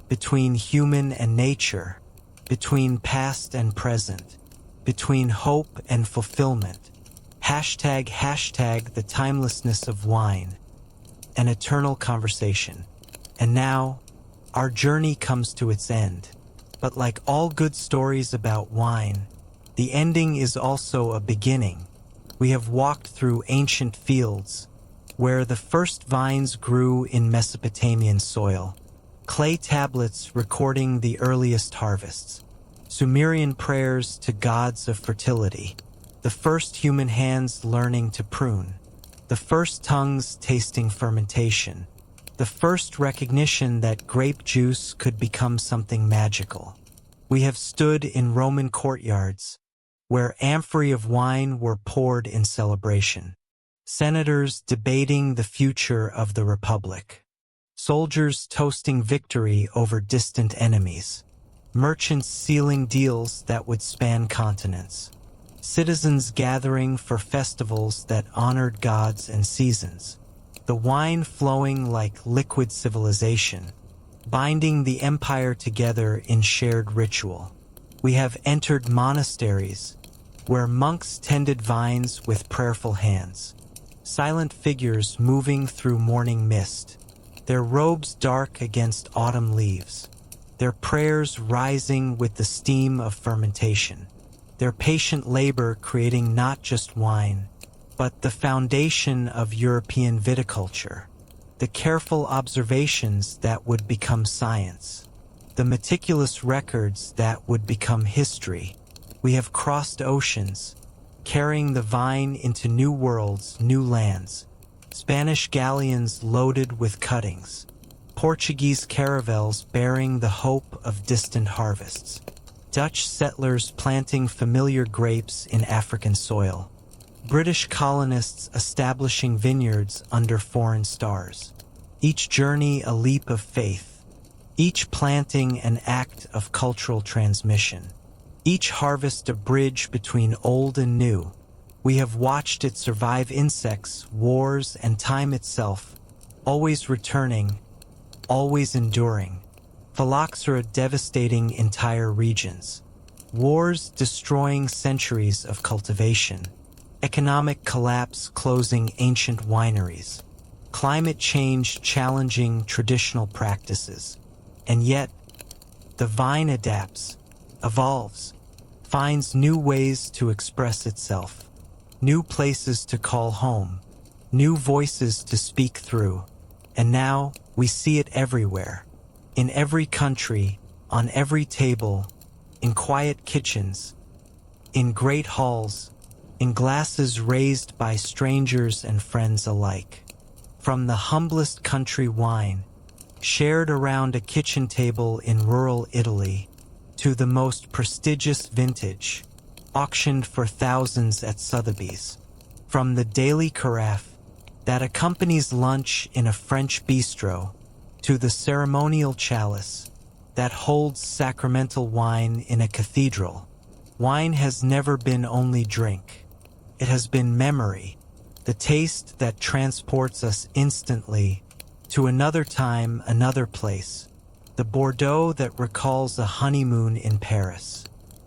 between human and nature, between past and present, between hope and fulfillment. Hashtag the timelessness of wine, an eternal conversation. And now, our journey comes to its end. But like all good stories about wine, the ending is also a beginning. We have walked through ancient fields, where the first vines grew in Mesopotamian soil, clay tablets recording the earliest harvests, Sumerian prayers to gods of fertility, the first human hands learning to prune, the first tongues tasting fermentation, the first recognition that grape juice could become something magical. We have stood in Roman courtyards, where amphorae of wine were poured in celebration, senators debating the future of the republic, soldiers toasting victory over distant enemies, merchants sealing deals that would span continents, citizens gathering for festivals that honored gods and seasons, the wine flowing like liquid civilization, binding the empire together in shared ritual. We have entered monasteries, where monks tended vines with prayerful hands, silent figures moving through morning mist, their robes dark against autumn leaves, their prayers rising with the steam of fermentation, their patient labor creating not just wine, but the foundation of European viticulture, the careful observations that would become science, the meticulous records that would become history. We have crossed oceans, carrying the vine into new worlds, new lands, Spanish galleons loaded with cuttings, Portuguese caravels bearing the hope of distant harvests, Dutch settlers planting familiar grapes in African soil, British colonists establishing vineyards under foreign stars. Each journey a leap of faith, each planting an act of cultural transmission, each harvest a bridge between old and new. We have watched it survive insects, wars, and time itself, always returning, always enduring. Phylloxera devastating entire regions, wars destroying centuries of cultivation, economic collapse closing ancient wineries, climate change challenging traditional practices. And yet, the vine adapts, evolves, finds new ways to express itself, new places to call home, new voices to speak through. And now we see it everywhere, in every country, on every table, in quiet kitchens, in great halls, in glasses raised by strangers and friends alike. From the humblest country wine, shared around a kitchen table in rural Italy, to the most prestigious vintage, auctioned for thousands at Sotheby's. From the daily carafe that accompanies lunch in a French bistro, to the ceremonial chalice that holds sacramental wine in a cathedral, wine has never been only drink. It has been memory, the taste that transports us instantly to another time, another place, the Bordeaux that recalls a honeymoon in Paris,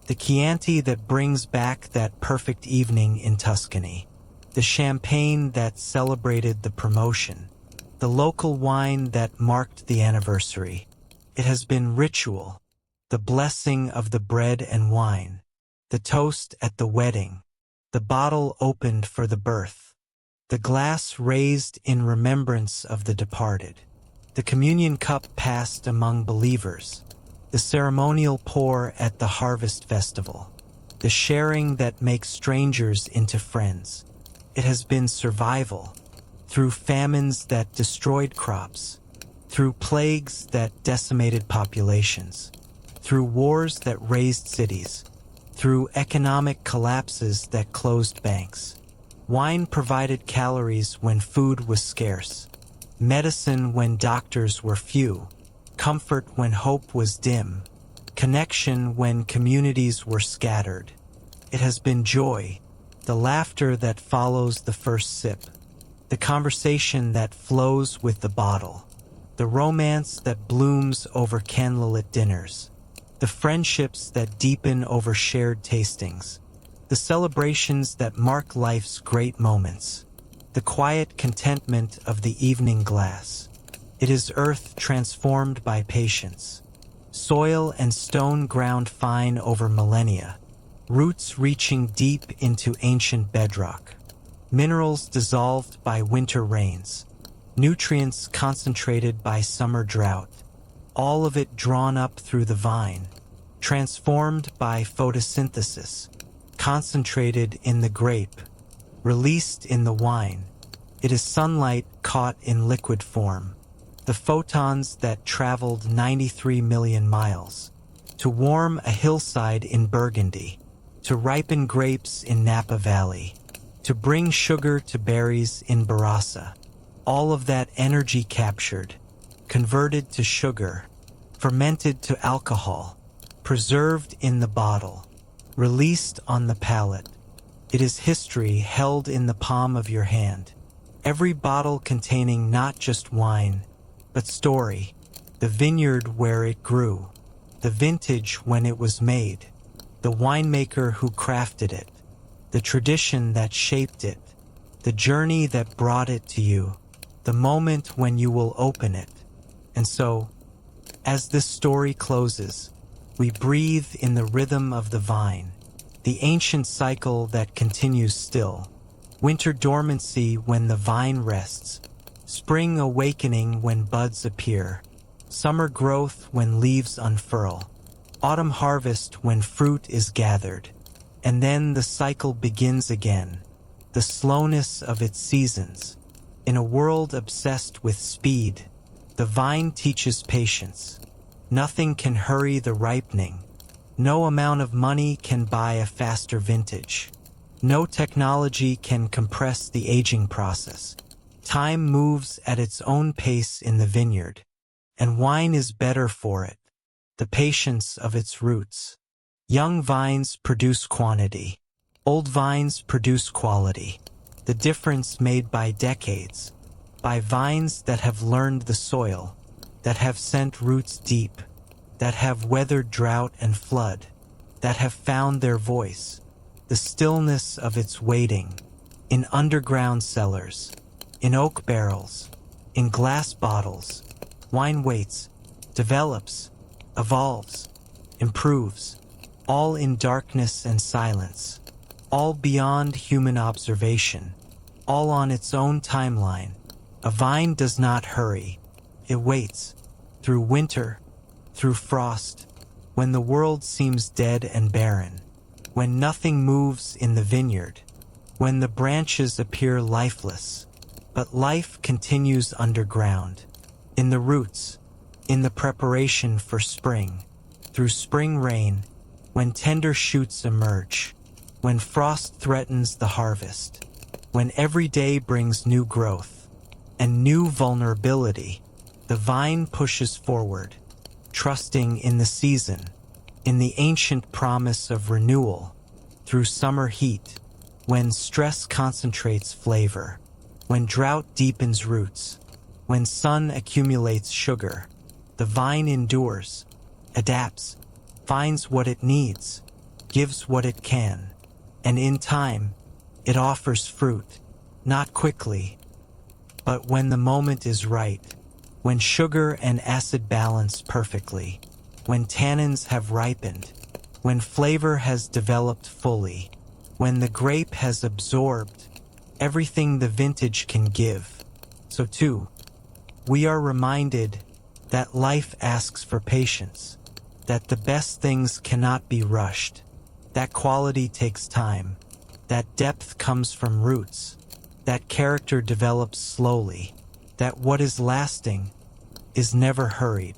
the Chianti that brings back that perfect evening in Tuscany, the champagne that celebrated the promotion, the local wine that marked the anniversary. It has been ritual, the blessing of the bread and wine, the toast at the wedding, the bottle opened for the birth, the glass raised in remembrance of the departed, the communion cup passed among believers, the ceremonial pour at the harvest festival. the sharing that makes strangers into friends. It has been survival, through famines that destroyed crops, through plagues that decimated populations, through wars that razed cities, through economic collapses that closed banks. Wine provided calories when food was scarce, medicine when doctors were few, comfort when hope was dim, connection when communities were scattered. It has been joy, the laughter that follows the first sip, the conversation that flows with the bottle, the romance that blooms over candlelit dinners, the friendships that deepen over shared tastings, the celebrations that mark life's great moments, the quiet contentment of the evening glass. It is earth transformed by patience, soil and stone ground fine over millennia, roots reaching deep into ancient bedrock, minerals dissolved by winter rains, nutrients concentrated by summer drought, all of it drawn up through the vine, transformed by photosynthesis, concentrated in the grape, released in the wine. It is sunlight caught in liquid form, the photons that traveled 93 million miles, to warm a hillside in Burgundy, to ripen grapes in Napa Valley, to bring sugar to berries in Barossa. All of that energy captured, converted to sugar, fermented to alcohol, preserved in the bottle, released on the palate. It is history held in the palm of your hand. Every bottle containing not just wine, but story, the vineyard where it grew, the vintage when it was made, the winemaker who crafted it, the tradition that shaped it, the journey that brought it to you, the moment when you will open it. And so, as this story closes, we breathe in the rhythm of the vine, the ancient cycle that continues still. Winter dormancy when the vine rests, spring awakening when buds appear, summer growth when leaves unfurl, autumn harvest when fruit is gathered, and then the cycle begins again, the slowness of its seasons. In a world obsessed with speed, the vine teaches patience. Nothing can hurry the ripening. No amount of money can buy a faster vintage. No technology can compress the aging process. Time moves at its own pace in the vineyard, and wine is better for it, the patience of its roots. Young vines produce quantity. Old vines produce quality. The difference made by decades, by vines that have learned the soil, that have sent roots deep, that have weathered drought and flood, that have found their voice, the stillness of its waiting, in underground cellars, in oak barrels, in glass bottles. Wine waits, develops, evolves, improves, all in darkness and silence, all beyond human observation, all on its own timeline. A vine does not hurry. It waits, through winter, through frost, when the world seems dead and barren, when nothing moves in the vineyard, when the branches appear lifeless, but life continues underground, in the roots, in the preparation for spring, through spring rain, when tender shoots emerge, when frost threatens the harvest, when every day brings new growth and new vulnerability. The vine pushes forward, trusting in the season, in the ancient promise of renewal, through summer heat, when stress concentrates flavor, when drought deepens roots, when sun accumulates sugar. The vine endures, adapts, finds what it needs, gives what it can, and in time, it offers fruit, not quickly, but when the moment is right, when sugar and acid balance perfectly, when tannins have ripened, when flavor has developed fully, when the grape has absorbed everything the vintage can give. So too, we are reminded that life asks for patience, that the best things cannot be rushed, That quality takes time. That depth comes from roots. That character develops slowly. That what is lasting is never hurried.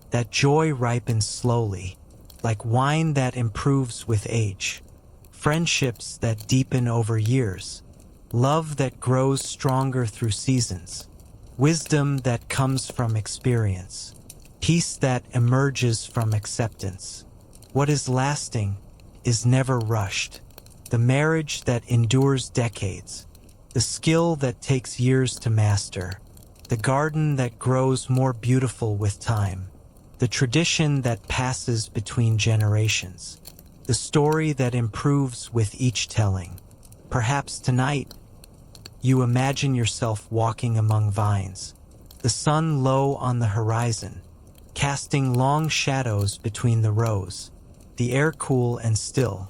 That joy ripens slowly, like wine that improves with age. Friendships that deepen over years. Love that grows stronger through seasons. Wisdom that comes from experience. Peace that emerges from acceptance. What is lasting is never rushed. The marriage that endures decades. The skill that takes years to master. The garden that grows more beautiful with time. The tradition that passes between generations. The story that improves with each telling. Perhaps tonight, you imagine yourself walking among vines, the sun low on the horizon, casting long shadows between the rows, the air cool and still,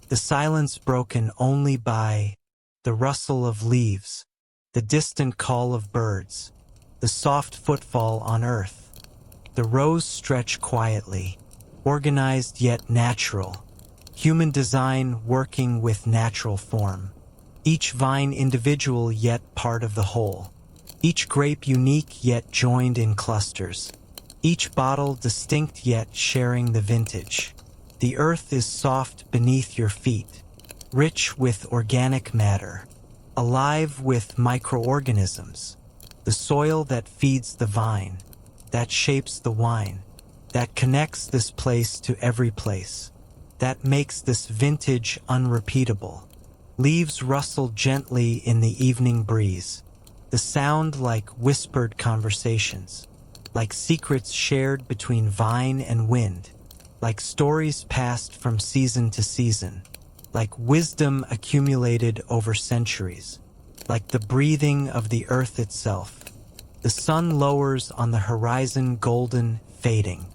the silence broken only by the rustle of leaves, the distant call of birds, the soft footfall on earth. The rows stretch quietly, organized yet natural, human design working with natural form. Each vine individual yet part of the whole. Each grape unique yet joined in clusters. Each bottle distinct yet sharing the vintage. The earth is soft beneath your feet, rich with organic matter, alive with microorganisms. The soil that feeds the vine, that shapes the wine, that connects this place to every place, that makes this vintage unrepeatable. Leaves rustle gently in the evening breeze, the sound like whispered conversations, like secrets shared between vine and wind, like stories passed from season to season, like wisdom accumulated over centuries, like the breathing of the earth itself. The sun lowers on the horizon, golden, fading,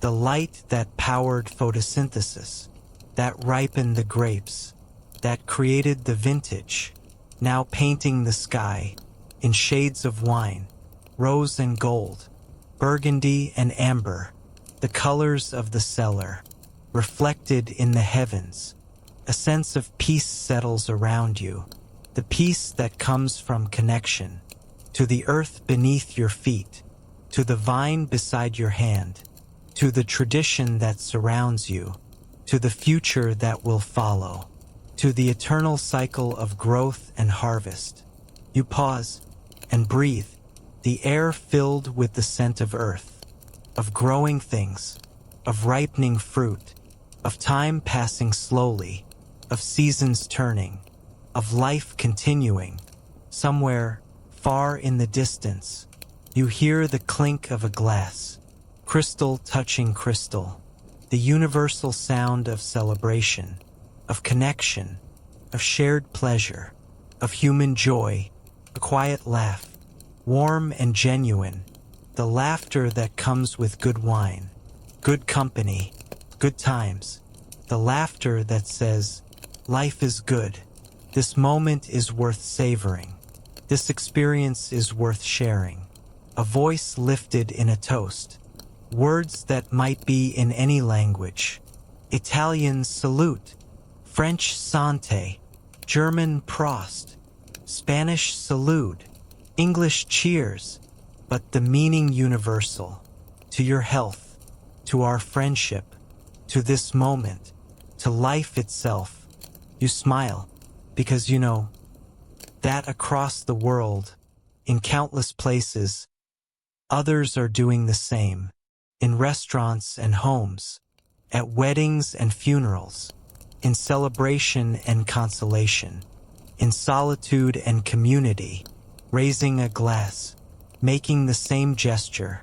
the light that powered photosynthesis, that ripened the grapes, that created the vintage, now painting the sky in shades of wine, rose and gold, burgundy and amber, the colors of the cellar, reflected in the heavens. A sense of peace settles around you, the peace that comes from connection, to the earth beneath your feet, to the vine beside your hand, to the tradition that surrounds you, to the future that will follow, to the eternal cycle of growth and harvest. You pause and breathe, the air filled with the scent of earth, of growing things, of ripening fruit, of time passing slowly, of seasons turning, of life continuing. Somewhere, far in the distance, you hear the clink of a glass, crystal touching crystal, the universal sound of celebration, of connection, of shared pleasure, of human joy, a quiet laugh, warm and genuine, the laughter that comes with good wine, good company, good times, the laughter that says, life is good, this moment is worth savoring, this experience is worth sharing, a voice lifted in a toast, words that might be in any language, Italian salute, French santé, German Prost, Spanish salud, English cheers, but the meaning universal, to your health, to our friendship, to this moment, to life itself. You smile, because you know that across the world, in countless places, others are doing the same, in restaurants and homes, at weddings and funerals, in celebration and consolation, in solitude and community, raising a glass, making the same gesture,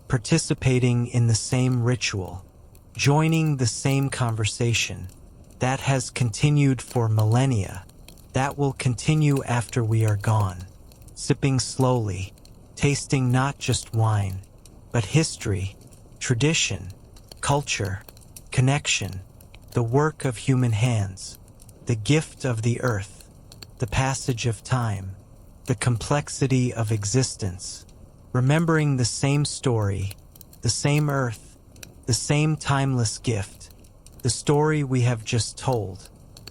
participating in the same ritual, joining the same conversation, that has continued for millennia, that will continue after we are gone, sipping slowly, tasting not just wine, but history, tradition, culture, connection, the work of human hands, the gift of the earth, the passage of time, the complexity of existence, remembering the same story, the same earth, the same timeless gift, the the story we have just told,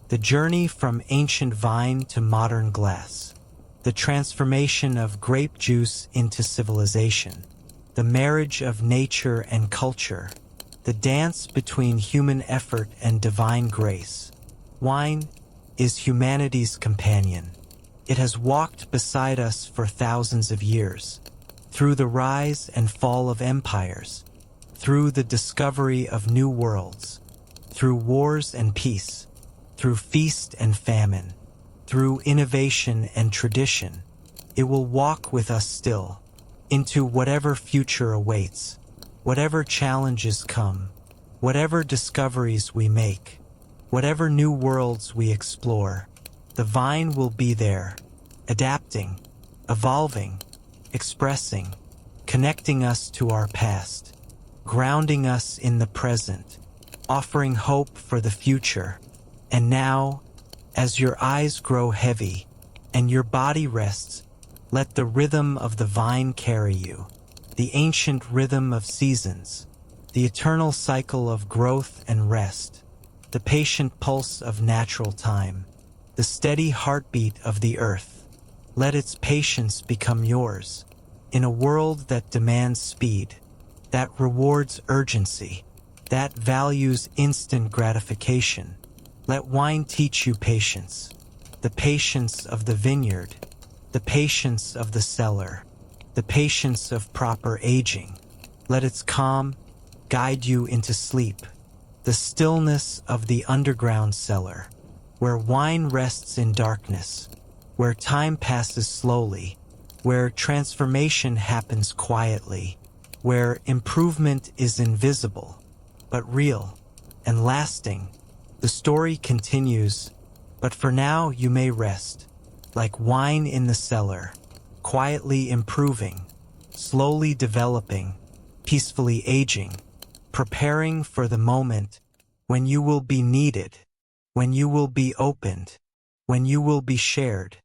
the journey from ancient vine to modern glass, the transformation of grape juice into civilization, the marriage of nature and culture, the dance between human effort and divine grace. Wine is humanity's companion. It has walked beside us for thousands of years, through the rise and fall of empires, through the discovery of new worlds, through wars and peace, through feast and famine, through innovation and tradition. It will walk with us still, into whatever future awaits, whatever challenges come, whatever discoveries we make, whatever new worlds we explore. The vine will be there, adapting, evolving, expressing, connecting us to our past, grounding us in the present, offering hope for the future. And now, as your eyes grow heavy and your body rests, let the rhythm of the vine carry you, the ancient rhythm of seasons, the eternal cycle of growth and rest, the patient pulse of natural time, the steady heartbeat of the earth. Let its patience become yours, in a world that demands speed, that rewards urgency, that values instant gratification. Let wine teach you patience, the patience of the vineyard, the patience of the cellar, the patience of proper aging. Let its calm guide you into sleep, the stillness of the underground cellar, where wine rests in darkness, where time passes slowly, where transformation happens quietly, where improvement is invisible, but real and lasting. The story continues, but for now you may rest, like wine in the cellar, quietly improving, slowly developing, peacefully aging, preparing for the moment when you will be needed, when you will be opened, when you will be shared,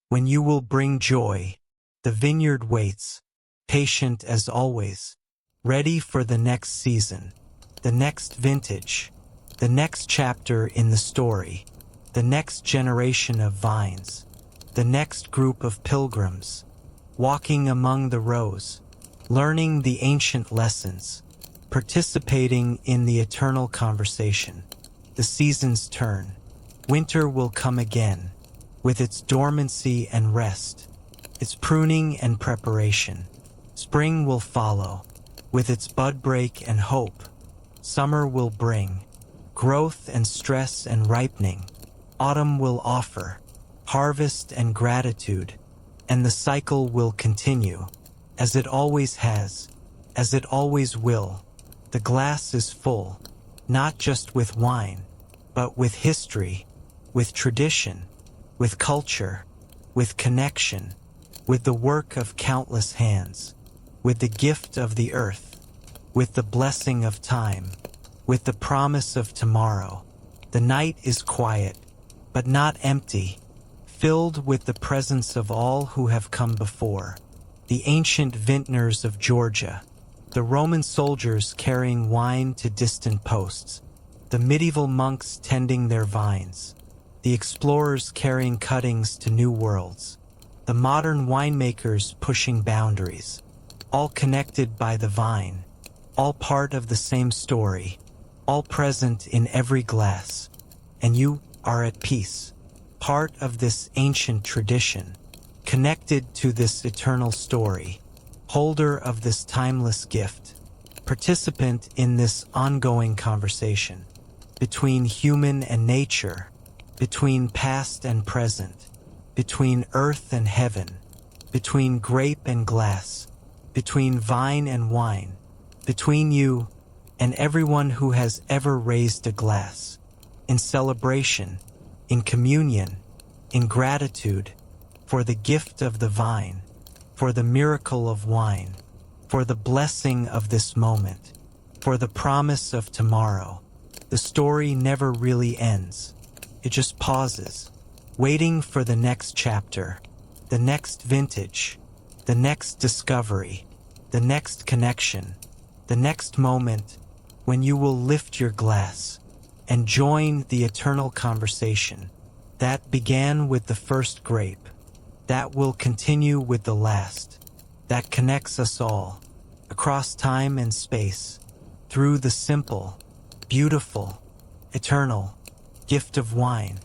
when you will bring joy. The vineyard waits, patient as always, ready for the next season, the next vintage, the next chapter in the story, the next generation of vines, the next group of pilgrims, walking among the rows, learning the ancient lessons, participating in the eternal conversation. The seasons turn. Winter will come again, with its dormancy and rest, its pruning and preparation. Spring will follow, with its bud break and hope. Summer will bring growth and stress and ripening. Autumn will offer harvest and gratitude, and the cycle will continue, as it always has, as it always will. The glass is full, not just with wine, but with history, with tradition, with culture, with connection, with the work of countless hands, with the gift of the earth, with the blessing of time, with the promise of tomorrow. The night is quiet, but not empty, filled with the presence of all who have come before. The ancient vintners of Georgia, the Roman soldiers carrying wine to distant posts, the medieval monks tending their vines, the explorers carrying cuttings to new worlds, the modern winemakers pushing boundaries, all connected by the vine, all part of the same story, all present in every glass. And you are at peace, part of this ancient tradition, connected to this eternal story, holder of this timeless gift, participant in this ongoing conversation, between human and nature, between past and present, between earth and heaven, between grape and glass, between vine and wine, between you and everyone who has ever raised a glass, in celebration, in communion, in gratitude, for the gift of the vine, for the miracle of wine, for the blessing of this moment, for the promise of tomorrow. The story never really ends. It just pauses, waiting for the next chapter, the next vintage, the next discovery, the next connection, the next moment when you will lift your glass, and join the eternal conversation that began with the first grape, that will continue with the last, that connects us all, across time and space, through the simple, beautiful, eternal gift of wine.